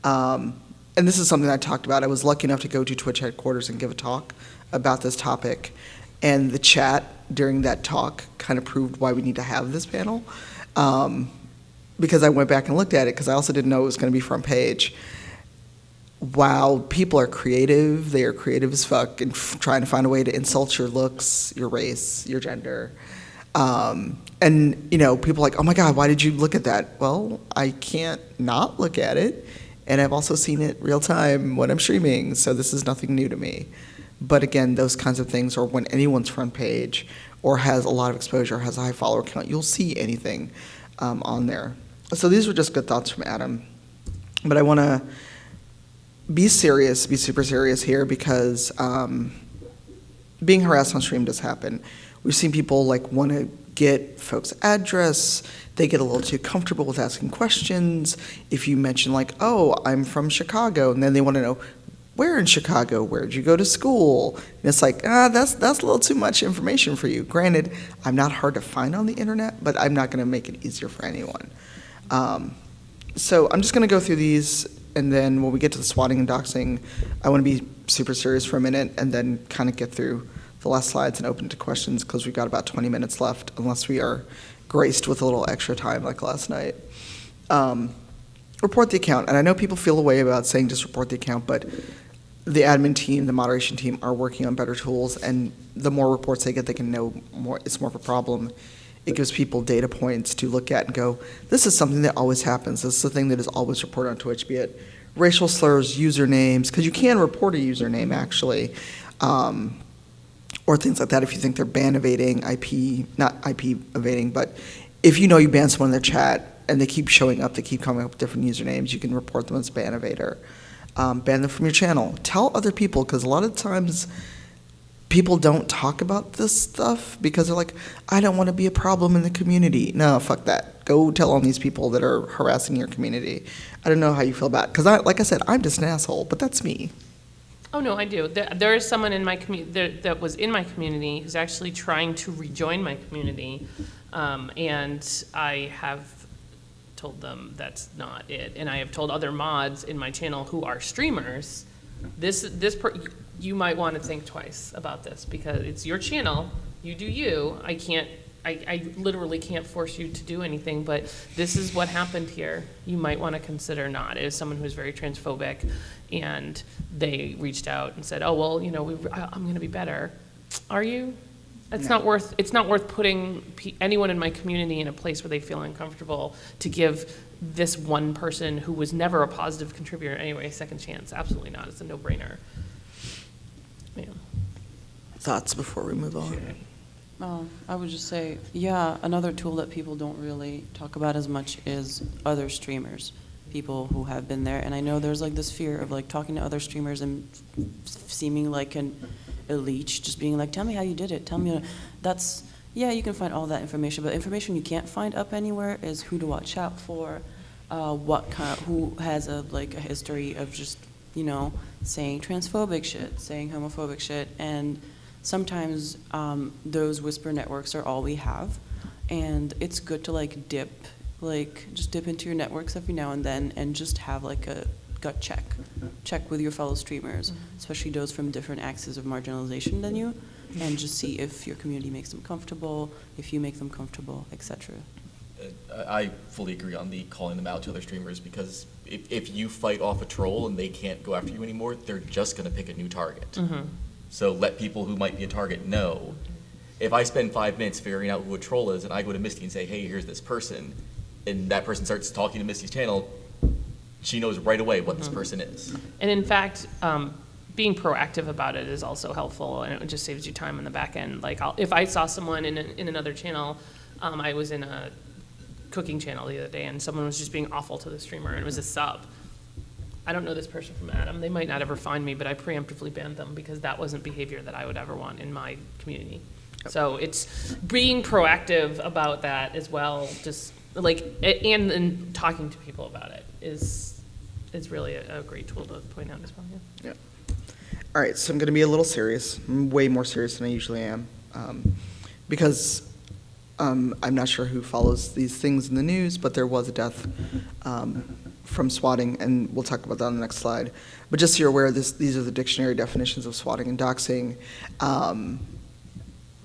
And this is something I talked about. I was lucky enough to go to Twitch headquarters and give a talk about this topic. And the chat during that talk kind of proved why we need to have this panel. Because I went back and looked at it, because I also didn't know it was going to be front page. Wow, people are creative. They are creative as fuck and trying to find a way to insult your looks, your race, your gender. And, people are like, oh my God, why did you look at that? Well, I can't not look at it. And I've also seen it real time when I'm streaming, so this is nothing new to me. But again, those kinds of things, or when anyone's front page or has a lot of exposure, has a high follower count, you'll see anything on there. So these were just good thoughts from Adam. But I want to be super serious here, because being harassed on stream does happen. We've seen people want to get folks' address. They get a little too comfortable with asking questions. If you mention oh, I'm from Chicago, and then they want to know, where in Chicago? Where'd you go to school? And it's like, that's a little too much information for you. Granted, I'm not hard to find on the internet, but I'm not going to make it easier for anyone. So I'm just going to go through these, and then when we get to the swatting and doxing, I want to be super serious for a minute and then kind of get through the last slides and open to questions, because we've got about 20 minutes left, unless we are graced with a little extra time like last night. Report the account, and I know people feel a way about saying just report the account, but the admin team, the moderation team are working on better tools, and the more reports they get, they can know more. It's more of a problem. It gives people data points to look at and go, this is something that always happens. This is the thing that is always reported on Twitch, be it racial slurs, usernames, because you can report a username actually, or things like that if you think they're ban evading, not IP evading, but if you know you ban someone in their chat and they keep showing up, they keep coming up with different usernames, you can report them as ban evader. Ban them from your channel. Tell other people, because a lot of times people don't talk about this stuff because they're like, I don't want to be a problem in the community. No, fuck that. Go tell on these people that are harassing your community. I don't know how you feel about it, because like I said, I'm just an asshole, but that's me. Oh, no, I do. There is someone in my community that was in my community who's actually trying to rejoin my community, and I have told them that's not it. And I have told other mods in my channel who are streamers, you might want to think twice about this, because it's your channel, you do you. I literally can't force you to do anything, but this is what happened here. You might want to consider not. It is someone who's very transphobic, and they reached out and said, oh, well, I'm going to be better. Are you? It's not worth putting anyone in my community in a place where they feel uncomfortable to give this one person who was never a positive contributor anyway a second chance. Absolutely not. It's a no-brainer. Yeah. Thoughts before we move on? I would just say, yeah, another tool that people don't really talk about as much is other streamers, people who have been there. And I know there's like this fear of like talking to other streamers and seeming like a leech, just being like, tell me how you did it. Tell me, yeah, you can find all that information, but information you can't find up anywhere is who to watch out for, who has a history of just, saying transphobic shit, saying homophobic shit, and sometimes those whisper networks are all we have, and it's good to just dip into your networks every now and then and just have like a gut check with your fellow streamers, especially those from different axes of marginalization than you, and just see if your community makes them comfortable, if you make them comfortable, etc. I fully agree on the calling them out to other streamers, because if you fight off a troll and they can't go after you anymore, they're just going to pick a new target. Mm-hmm. So let people who might be a target know. If I spend 5 minutes figuring out who a troll is, and I go to Misty and say, hey, here's this person, and that person starts talking to Misty's channel, she knows right away what this person is. And in fact, being proactive about it is also helpful, and it just saves you time on the back end. Like, if I saw someone in another channel, I was in a cooking channel the other day, and someone was just being awful to the streamer, and it was a sub. I don't know this person from Adam. They might not ever find me, but I preemptively banned them because that wasn't behavior that I would ever want in my community. So it's being proactive about that as well, just and talking to people about it is really a great tool to point out as well. Yeah. All right, so I'm going to be a little serious, way more serious than I usually am, because I'm not sure who follows these things in the news, but there was a death from swatting, and we'll talk about that on the next slide. But just so you're aware, these are the dictionary definitions of swatting and doxing.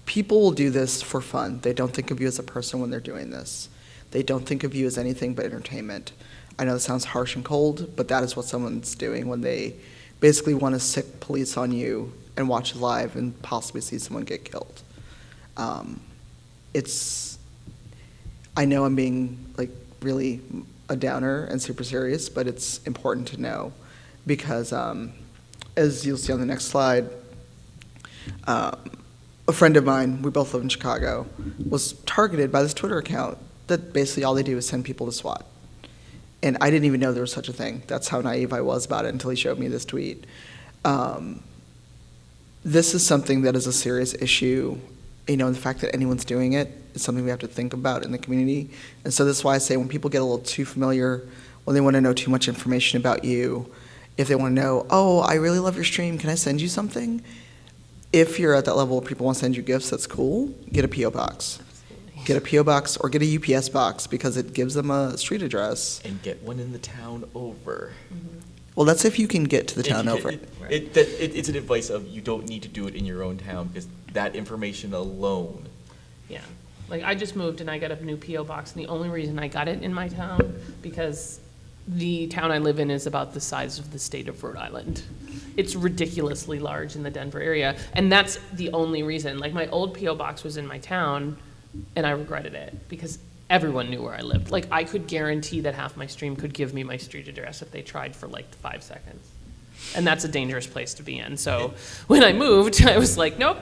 People will do this for fun. They don't think of you as a person when they're doing this. They don't think of you as anything but entertainment. I know this sounds harsh and cold, but that is what someone's doing when they basically want to sick police on you and watch it live and possibly see someone get killed. I know I'm being really a downer and super serious, but it's important to know because as you'll see on the next slide, a friend of mine, we both live in Chicago, was targeted by this Twitter account that basically all they do is send people to SWAT. And I didn't even know there was such a thing. That's how naive I was about it until he showed me this tweet. This is something that is a serious issue. The fact that anyone's doing it is something we have to think about in the community. And so that's why I say when people get a little too familiar, when they want to know too much information about you, If they want to know, oh, I really love your stream, can I send you something? If you're at that level where people want to send you gifts, that's cool. Get a P.O. box. Get a P.O. box or get a UPS box because it gives them a street address. And get one in the town over. Well, that's if you can get to the If town you over. can- it's an advice of you don't need to do it in your own town because that information alone. Yeah, like I just moved and I got a new PO box, and the only reason I got it in my town because the town I live in is about the size of the state of Rhode Island. It's ridiculously large in the Denver area, and that's the only reason. Like my old PO box was in my town, and I regretted it because everyone knew where I lived. Like I could guarantee that half my stream could give me my street address if they tried for like 5 seconds, and that's a dangerous place to be in. So when I moved, I was like, nope.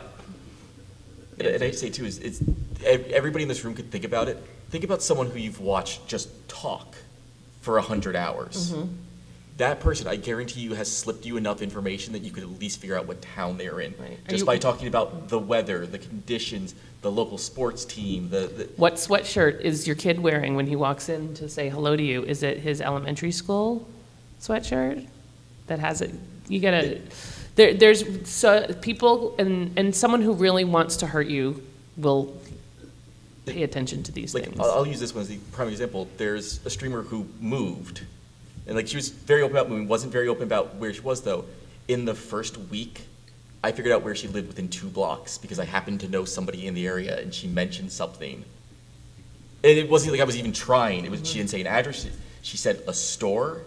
And I say too is everybody in this room could think about it. Think about someone who you've watched just talk for 100 hours. That person, I guarantee you, has slipped you enough information that you could at least figure out what town they're in. Right. Are Just you- by talking about the weather, the conditions, the local sports team, the What sweatshirt is your kid wearing when he walks in to say hello to you? Is it his elementary school sweatshirt that has it? You gotta, there's people, and someone who really wants to hurt you will pay attention to these like things. I'll use this one as the prime example. There's a streamer who moved, and like she was very open about moving, wasn't very open about where she was though. In the first week, I figured out where she lived within 2 blocks because I happened to know somebody in the area, and she mentioned something. And it wasn't like I was even trying. It was she didn't say an address. She said a store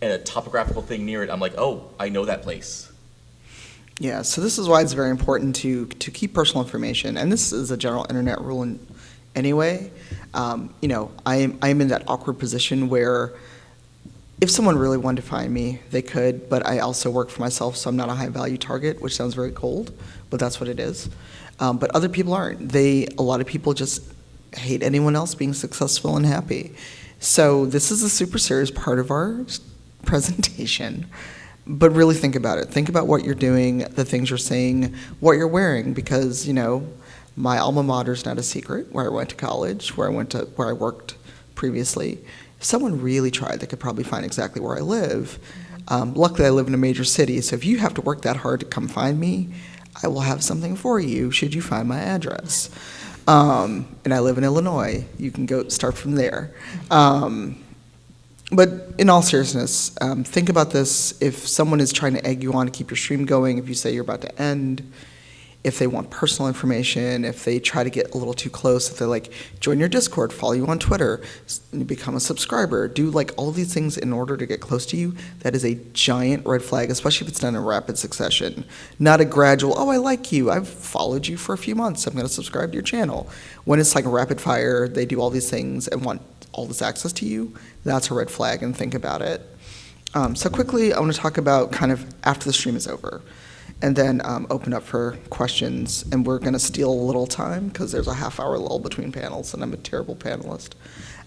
and a topographical thing near it. I'm like, oh, I know that place. Yeah, so this is why it's very important to keep personal information, and this is a general internet rule anyway. You know, I'm in that awkward position where if someone really wanted to find me, they could, but I also work for myself, so I'm not a high-value target, which sounds very cold, but that's what it is. But other people aren't. A lot of people just hate anyone else being successful and happy. So this is a super serious part of our presentation. But really think about it. Think about what you're doing, the things you're saying, what you're wearing, because, you know, my alma mater is not a secret, where I went to college, where I worked previously. If someone really tried, they could probably find exactly where I live. Luckily, I live in a major city, so if you have to work that hard to come find me, I will have something for you should you find my address. And I live in Illinois. You can go start from there. But in all seriousness, think about this. If someone is trying to egg you on to keep your stream going, if you say you're about to end, if they want personal information, if they try to get a little too close, if they're like, join your Discord, follow you on Twitter, become a subscriber, do like all these things in order to get close to you, that is a giant red flag, especially if it's done in rapid succession. Not a gradual, oh, I like you, I've followed you for a few months, I'm going to subscribe to your channel. When it's like a rapid fire, they do all these things and want all this access to you, that's a red flag, and think about it. So quickly, I want to talk about kind of after the stream is over, and then open up for questions. And we're going to steal a little time because there's a half-hour lull between panels, and I'm a terrible panelist.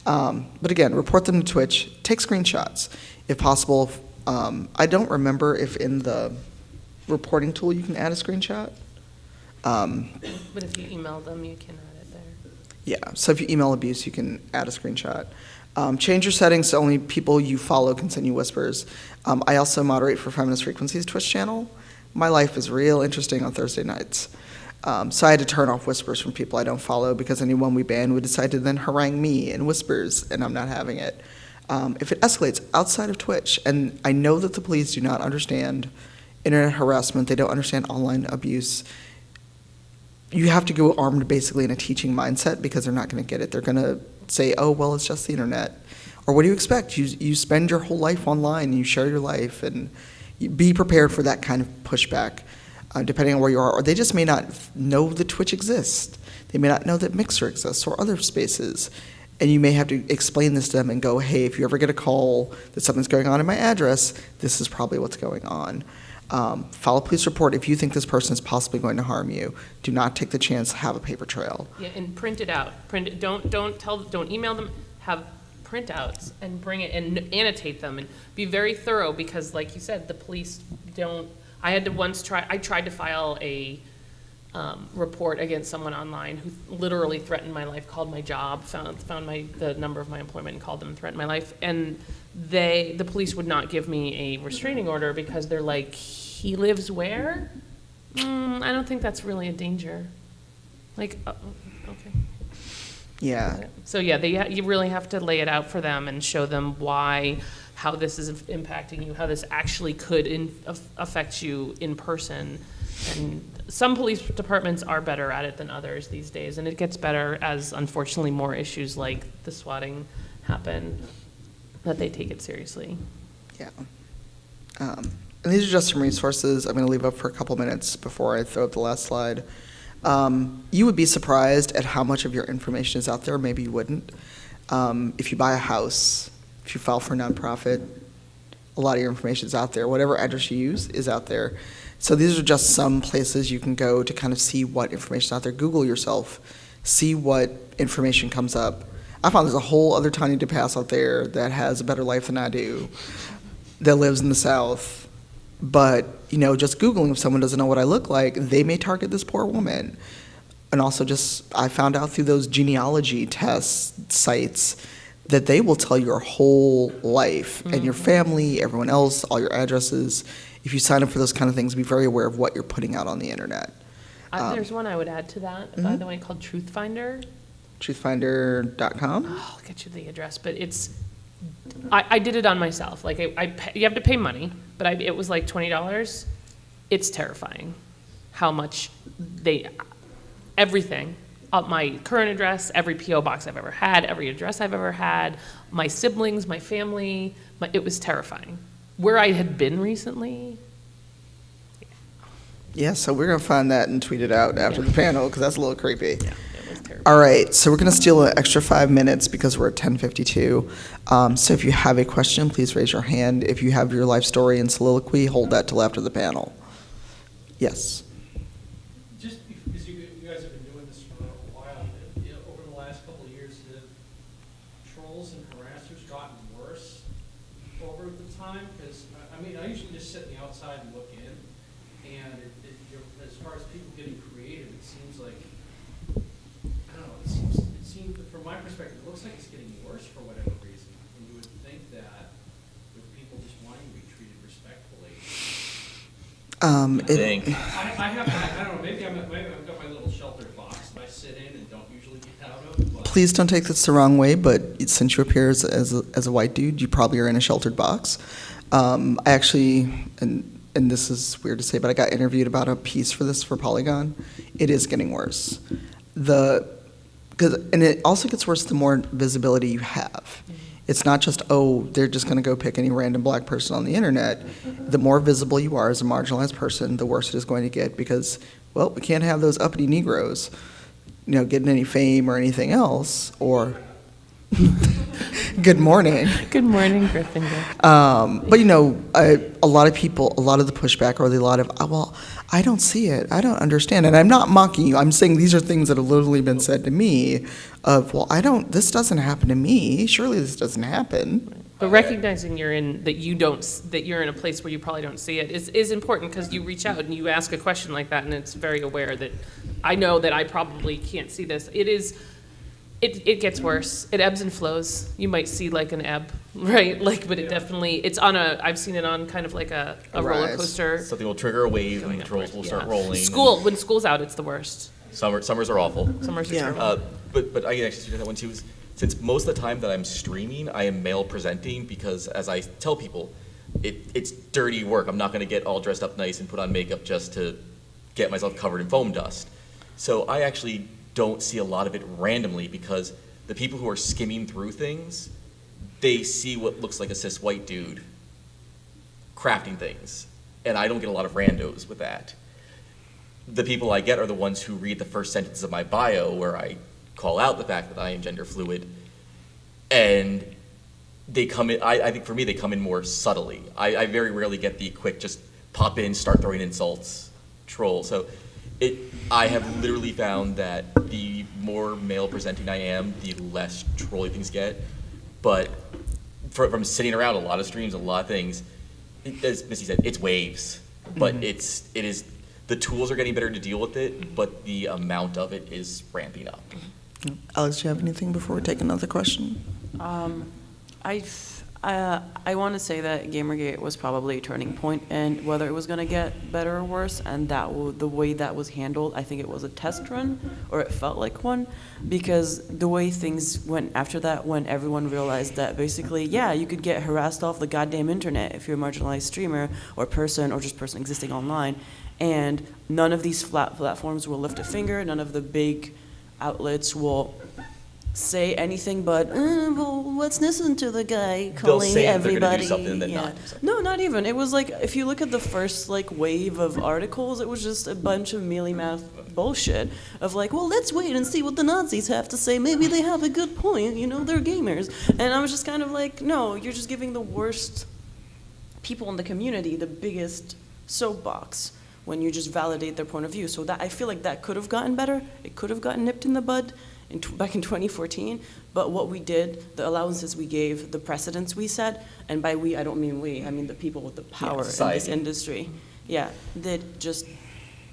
But again, report them to Twitch. Take screenshots, if possible. I don't remember if in the reporting tool you can add a screenshot. But if you email them, you can add it there. Yeah, so if you email abuse, you can add a screenshot. Change your settings so only people you follow can send you whispers. I also moderate for Feminist Frequency's Twitch channel. My life is real interesting on Thursday nights. So I had to turn off whispers from people I don't follow because anyone we ban would decide to then harangue me in whispers, and I'm not having it. If it escalates outside of Twitch, and I know that the police do not understand internet harassment, they don't understand online abuse, you have to go armed basically in a teaching mindset because they're not going to get it. They're going to say, oh, well, it's just the internet. Or what do you expect? You spend your whole life online, and you share your life, and be prepared for that kind of pushback, depending on where you are. Or they just may not know that Twitch exists. They may not know that Mixer exists or other spaces. And you may have to explain this to them and go, hey, if you ever get a call that something's going on in my address, this is probably what's going on. File a police report if you think this person is possibly going to harm you. Do not take the chance to have a paper trail. Yeah, and print it out. Print it. Don't email them. Have printouts and bring it and annotate them and be very thorough because, like you said, the police don't. I had to once try. I tried to file a report against someone online who literally threatened my life, called my job, found the number of my employment and called them and threatened my life. And the police would not give me a restraining order because they're like, he lives where? I don't think that's really a danger. Like, okay. Yeah. So yeah, you really have to lay it out for them and show them how this is impacting you, how this actually could affect you in person. And some police departments are better at it than others these days, and it gets better as, unfortunately, more issues like the swatting happen, that they take it seriously. Yeah. And these are just some resources I'm going to leave up for a couple minutes before I throw up the last slide. You would be surprised at how much of your information is out there. Maybe you wouldn't. If you buy a house, if you file for a nonprofit, a lot of your information is out there. Whatever address you use is out there. So these are just some places you can go to kind of see what information is out there. Google yourself, see what information comes up. I found there's a whole other Tanya DePass out there that has a better life than I do, that lives in the South. But, just Googling, if someone doesn't know what I look like, they may target this poor woman. And also I found out through those genealogy test sites that they will tell your whole life and your family, everyone else, all your addresses. If you sign up for those kind of things, be very aware of what you're putting out on the internet. There's one I would add to that, by the way, called Truthfinder. Truthfinder.com? I'll get you the address, but I did it on myself. Like, you have to pay money, but it was like $20. It's terrifying how much everything, my current address, every P.O. box I've ever had, every address I've ever had, my siblings, my family, it was terrifying. Where I had been recently. Yeah, so we're going to find that and tweet it out after the panel, because that's a little creepy. Yeah, it was terrible. All right, so we're going to steal an extra 5 minutes because we're at 10:52. So if you have a question, please raise your hand. If you have your life story and soliloquy, hold that till after the panel. Yes. Just because you guys have been doing this for a while, over the last couple of years, have trolls and harassers gotten worse over the time? Because, I usually just sit on the outside and look in, and as far as people getting creative, it seems like, I don't know, it seems, from my perspective, it looks like it's getting worse for whatever reason. And you would think that with people just wanting to be treated respectfully. I don't know, maybe I've got my little sheltered box that I sit in and don't usually get out of. But Please don't take this the wrong way, but since you appear as a white dude, you probably are in a sheltered box. I actually, and this is weird to say, but I got interviewed about a piece for Polygon. It is getting worse. And it also gets worse the more visibility you have. It's not just, they're just going to go pick any random black person on the internet. The more visible you are as a marginalized person, the worse it is going to get because, we can't have those uppity Negroes, getting any fame or anything else, or good morning. Good morning, Griffin. But a lot of people, a lot of the pushback, or a lot of, I don't see it, I don't understand, and I'm not mocking you. I'm saying these are things that have literally been said to me. Of this doesn't happen to me. Surely this doesn't happen. But recognizing you're in a place where you probably don't see it is important because you reach out and you ask a question like that, and it's very aware that I know that I probably can't see this. It gets worse. It ebbs and flows. You might see like an ebb, right? But it definitely, I've seen it on kind of like a roller coaster. Something will trigger a wave and the trolls will start rolling. When school's out, it's the worst. Summers are awful. Summers are Yeah. terrible. But I can actually speak to that one too. Since most of the time that I'm streaming, I am male presenting because, as I tell people, it's dirty work. I'm not going to get all dressed up nice and put on makeup just to get myself covered in foam dust. So I actually don't see a lot of it randomly because the people who are skimming through things, they see what looks like a cis white dude crafting things, and I don't get a lot of randos with that. The people I get are the ones who read the first sentence of my bio where I call out the fact that I am gender fluid, and they come in, I think for me they come in more subtly. I very rarely get the quick just pop in, start throwing insults, troll. So I have literally found that the more male presenting I am, the less trolly things get. But from sitting around a lot of streams, a lot of things, as Missy said, it's waves. But it is the tools are getting better to deal with it, but the amount of it is ramping up. Alex, do you have anything before we take another question? I want to say that Gamergate was probably a turning point, and whether it was going to get better or worse, and the way that was handled, I think it was a test run, or it felt like one, because the way things went after that, when everyone realized that basically, yeah, you could get harassed off the goddamn internet if you're a marginalized streamer or person or just person existing online, and none of these platforms will lift a finger, none of the big outlets will say anything but, well, let's listen to the guy calling say everybody. they're gonna do something and then not do something. No, not even. It was like, if you look at the first like wave of articles, it was just a bunch of mealy-mouthed bullshit of like, well, let's wait and see what the Nazis have to say. Maybe they have a good point. You know, they're gamers. And I was just kind of like, no, you're just giving the worst people in the community the biggest soapbox when you just validate their point of view. So that I feel like that could have gotten better. It could have gotten nipped in the bud back in 2014. But what we did, the allowances we gave, the precedents we set, and by we, I don't mean we, I mean the people with the power in this society. industry, yeah, that just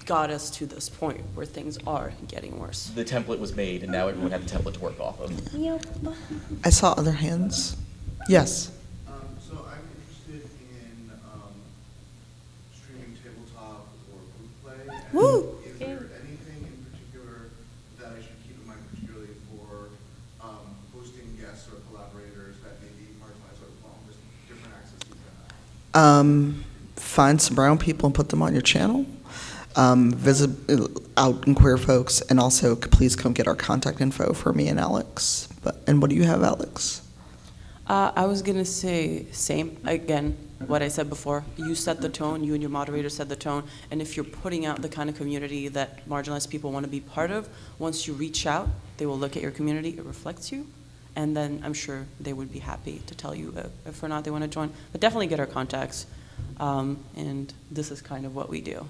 got us to this point where things are getting worse. The template was made, and now everyone had the template to work off of. I saw other hands. Yes. So I'm interested in streaming tabletop or group play. And Woo! Is there anything in particular that I should keep in mind, particularly for hosting guests or collaborators that may be marginalized or well, just different access to that? Find some brown people and put them on your channel. Visit out and queer folks, and also please come get our contact info for me and Alex. And what do you have, Alex? I was gonna say same again. What I said before, you set the tone. You and your moderator set the tone. And if you're putting out the kind of community that marginalized people want to be part of, once you reach out, they will look at your community. It reflects you, and then I'm sure they would be happy to tell you if or not they want to join. But definitely get our contacts. And this is kind of what we do.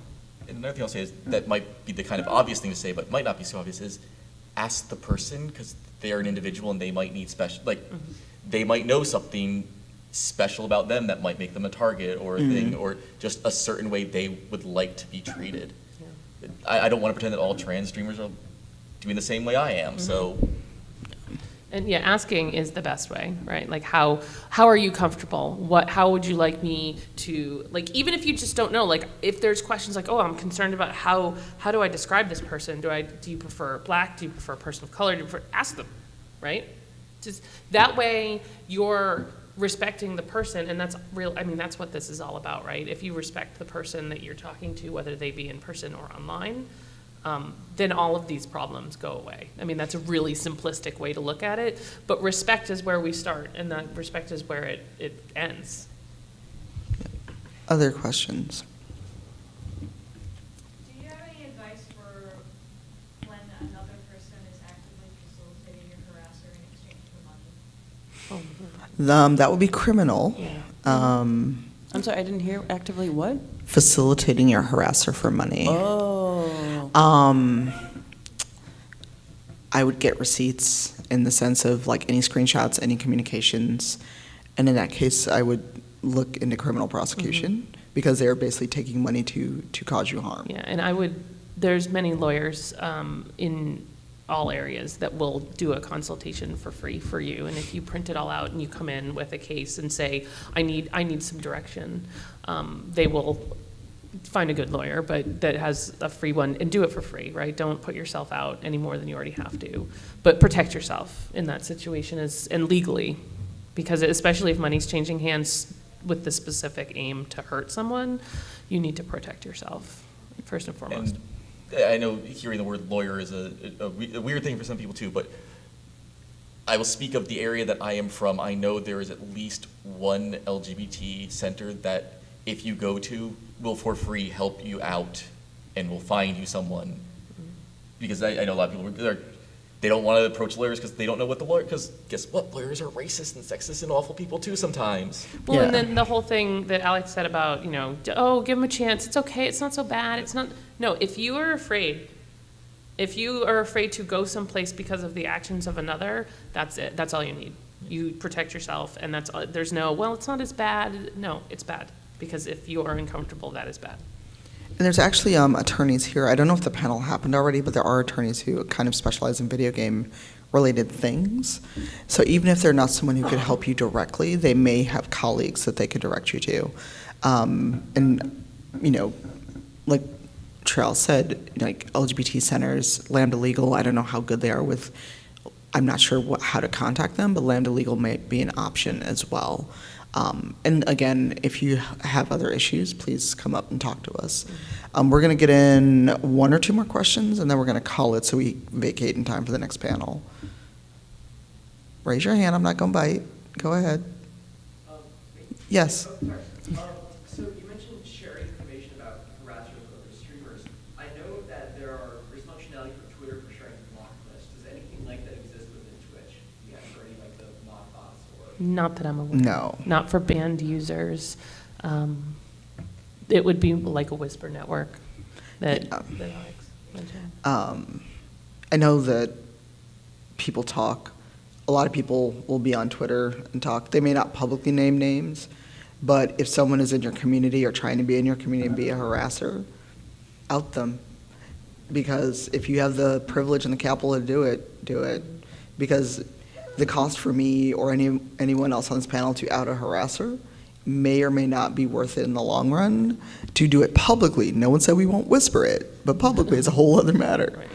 And another thing I'll say is that might be the kind of obvious thing to say, but might not be so obvious, is ask the person, because they are an individual and they might need special, like, they might know something special about them that might make them a target or a thing, or just a certain way they would like to be treated. I don't want to pretend that all trans streamers are doing the same way I am, so. And yeah, asking is the best way, right? Like how are you comfortable? How would you like me to, like, even if you just don't know, like if there's questions like, oh, I'm concerned about how do I describe this person? Do you prefer black? Do you prefer a person of color? Ask them, right? Just that way you're respecting the person, and that's real. I mean, that's what this is all about, right? If you respect the person that you're talking to, whether they be in person or online, then all of these problems go away. I mean, that's a really simplistic way to look at it, but respect is where we start, and that respect is where it ends. Other questions? Do you have any advice for when another person is actively facilitating your harasser in exchange for money? That would be criminal. I'm sorry, I didn't hear actively what? Facilitating your harasser for money. Oh. I would get receipts in the sense of like any screenshots, any communications, and in that case, I would look into criminal prosecution because they're basically taking money to cause you harm. Yeah, and there's many lawyers in all areas that will do a consultation for free for you. And if you print it all out and you come in with a case and say, I need some direction, they will find a good lawyer, but that has a free one, and do it for free, right? Don't put yourself out any more than you already have to. But protect yourself in that situation and legally, because especially if money's changing hands with the specific aim to hurt someone, you need to protect yourself first and foremost. And I know hearing the word lawyer is a weird thing for some people too, but I will speak of the area that I am from. I know there is at least one LGBT center that if you go to, will for free help you out and will find you someone. Because I know a lot of people, they don't want to approach lawyers because they don't know what because guess what? Lawyers are racist and sexist and awful people too sometimes. Well, Yeah. and then the whole thing that Alex said about, give them a chance. It's okay. It's not so bad. It's not. No, if you are afraid to go someplace because of the actions of another, that's it. That's all you need. You protect yourself, and there's no, well, it's not as bad. No, it's bad. Because if you are uncomfortable, that is bad. And there's actually attorneys here. I don't know if the panel happened already, but there are attorneys who kind of specialize in video game related things. So even if they're not someone who could help you directly, they may have colleagues that they could direct you to. And, you know, like Trell said, like LGBT centers, Lambda Legal, I don't know how good they are with, I'm not sure how to contact them, but Lambda Legal may be an option as well. And again, if you have other issues, please come up and talk to us. We're going to get in one or two more questions, and then we're going to call it so we vacate in time for the next panel. Raise your hand. I'm not going to bite. Go ahead. Yes. So you mentioned sharing information about harassers with other streamers. I know that there's functionality for Twitter for sharing block lists. Does anything like that exist within Twitch? Yeah, for any like the mock bots or? Not that I'm aware. No. Not for banned users. It would be like a Whisper network that, Yeah. that Alex mentioned. I know that people talk. A lot of people will be on Twitter and talk. They may not publicly name names, but if someone is in your community or trying to be in your community and be a harasser, out them. Because if you have the privilege and the capital to do it, do it. Because the cost for me or anyone else on this panel to out a harasser may or may not be worth it in the long run to do it publicly. No one said we won't whisper it, but publicly is a whole other matter. Right.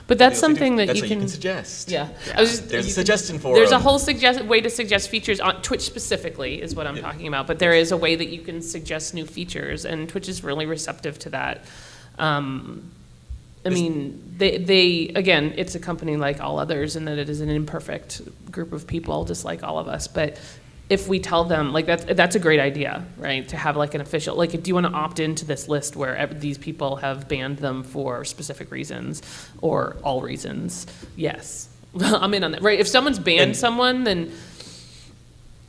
But that's They also do- something that that's you what can suggest. Yeah. I was just- There's a you- suggestion for There's a them. whole way to suggest features on Twitch specifically is what I'm talking about. But there is a way that you can suggest new features, and Twitch is really receptive to that. I mean, they again, it's a company like all others in that it is an imperfect group of people, just like all of us. But if we tell them, like, that's a great idea, right? To have like an official, like, do you want to opt into this list where these people have banned them for specific reasons or all reasons? Yes, I'm in on that, right? If someone's banned someone, then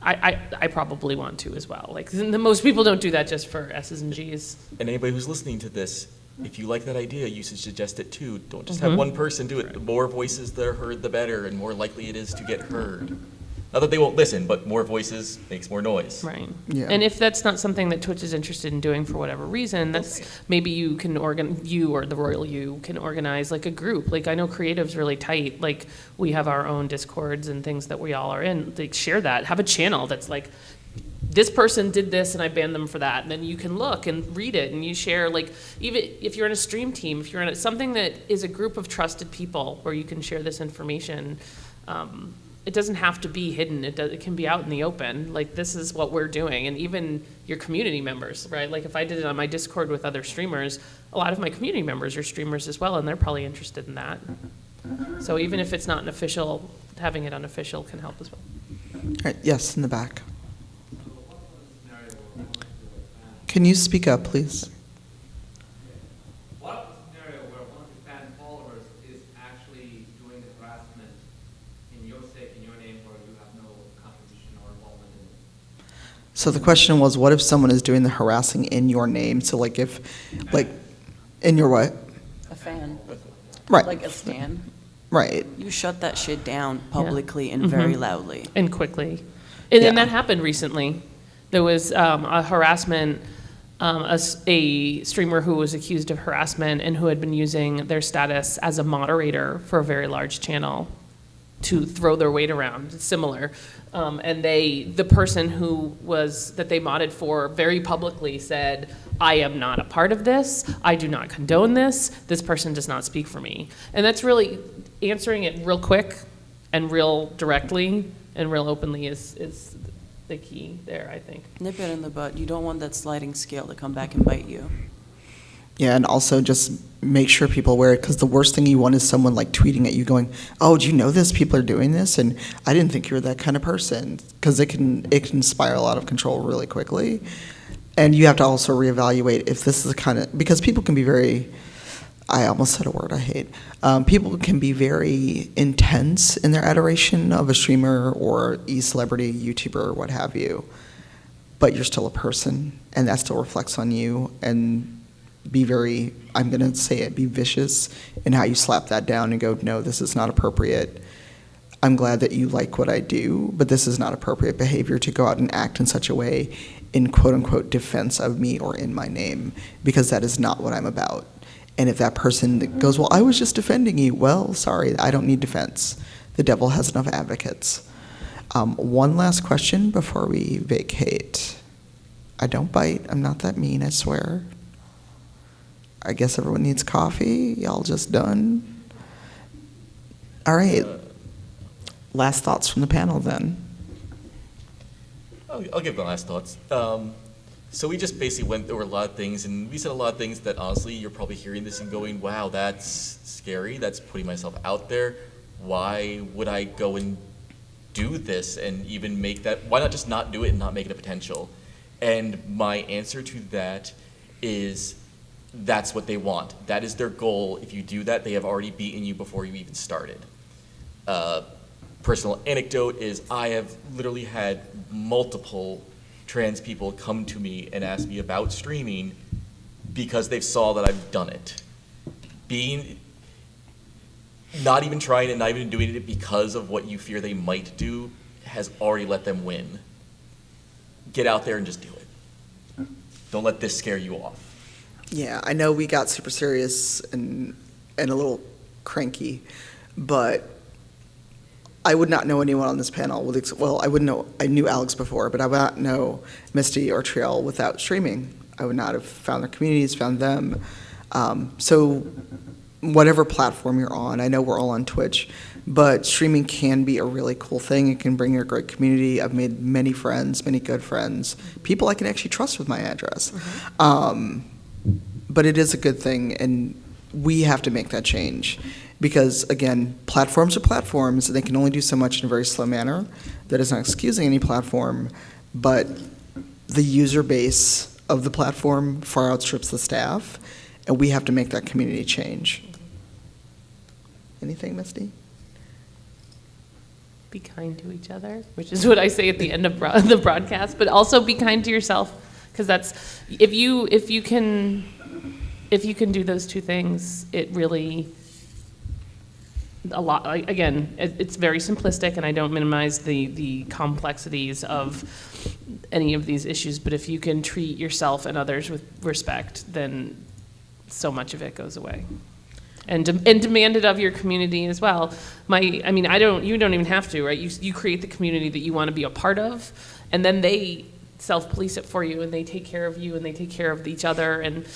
I probably want to as well. Like, most people don't do that just for S's and G's. And anybody who's listening to this, if you like that idea, you should suggest it too. Don't just have one person do it. The more voices that are heard, the better, and more likely it is to get heard. Not that they won't listen, but more voices makes more noise. Right. Yeah. And if that's not something that Twitch is interested in doing for whatever reason, that's maybe you can you or the royal you can organize like a group. Like, I know creative's really tight. Like, we have our own Discords and things that we all are in. Like, share that. Have a channel that's like, this person did this and I banned them for that. And then you can look and read it and you share, like, even if you're in a stream team, if you're in something that is a group of trusted people where you can share this information. It doesn't have to be hidden. It can be out in the open. Like, this is what we're doing. And even your community members, right? Like, if I did it on my Discord with other streamers, a lot of my community members are streamers as well, and they're probably interested in that. So even if it's not an official, having it unofficial can help as well. All right, yes, in the back. Can you speak up, please? What if the scenario where one of your fan followers is actually doing the harassment in your sake, in your name, where you have no contribution or involvement in it? So the question was, what if someone is doing the harassing in your name? So like if, like, in your what? A fan, Right, like a stan. right. You shut that shit down publicly and very loudly. And quickly. And then Yeah. that happened recently. There was a harassment, a streamer who was accused of harassment and who had been using their status as a moderator for a very large channel to throw their weight around. It's similar. And the person that they modded for very publicly said, I am not a part of this. I do not condone this. This person does not speak for me. And that's really answering it real quick and real directly and real openly is the key there, I think. Nip it in the butt. You don't want that sliding scale to come back and bite you. Yeah, and also just make sure people wear it, because the worst thing you want is someone like tweeting at you going, oh, do you know this? People are doing this, and I didn't think you were that kind of person, because it can spiral out of control really quickly. And you have to also reevaluate if this is the kind of, because people can be very, I almost said a word I hate. People can be very intense in their adoration of a streamer or e-celebrity, YouTuber, or what have you. But you're still a person, and that still reflects on you. And be very, I'm going to say it, be vicious in how you slap that down and go, no, this is not appropriate. I'm glad that you like what I do, but this is not appropriate behavior to go out and act in such a way in quote-unquote defense of me or in my name, because that is not what I'm about. And if that person goes, well, I was just defending you, well, sorry, I don't need defense. The devil has enough advocates. One last question before we vacate. I don't bite. I'm not that mean, I swear. I guess everyone needs coffee. Y'all just done? All right. Last thoughts from the panel then. I'll give my last thoughts. So we just basically went over a lot of things, and we said a lot of things that honestly, you're probably hearing this and going, wow, that's scary. That's putting myself out there. Why would I go and do this and even make that? Why not just not do it and not make it a potential? And my answer to that is that's what they want. That is their goal. If you do that, they have already beaten you before you even started. Personal anecdote is I have literally had multiple trans people come to me and ask me about streaming because they saw that I've done it. Not even trying it, not even doing it because of what you fear they might do has already let them win. Get out there and just do it. Don't let this scare you off. Yeah, I know we got super serious and a little cranky, but I would not know anyone on this panel I knew Alex before, but I would not know Misty or Triel without streaming. I would not have found their communities, found them. So whatever platform you're on, I know we're all on Twitch, but streaming can be a really cool thing. It can bring you a great community. I've made many friends, many good friends, people I can actually trust with my address. But it is a good thing, and we have to make that change. Because, again, platforms are platforms, and they can only do so much in a very slow manner. That is not excusing any platform, but the user base of the platform far outstrips the staff, and we have to make that community change. Anything, Misty? Be kind to each other, which is what I say at the end of the broadcast, but also be kind to yourself, because that's, if you can do those two things, it really, a lot, again, it's very simplistic, and I don't minimize the complexities of any of these issues, but if you can treat yourself and others with respect, then so much of it goes away. And demand it of your community as well. You don't even have to, right? You create the community that you want to be a part of, and then they self-police it for you, and they take care of you, and they take care of each other, and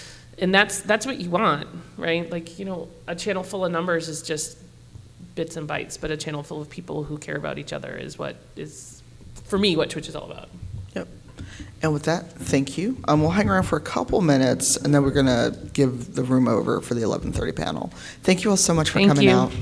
that's what you want, right? Like, a channel full of numbers is just bits and bytes, but a channel full of people who care about each other is what is, for me, what Twitch is all about. Yep. And with that, thank you. We'll hang around for a couple minutes, and then we're going to give the room over for the 11:30 panel. Thank you all so much for coming out.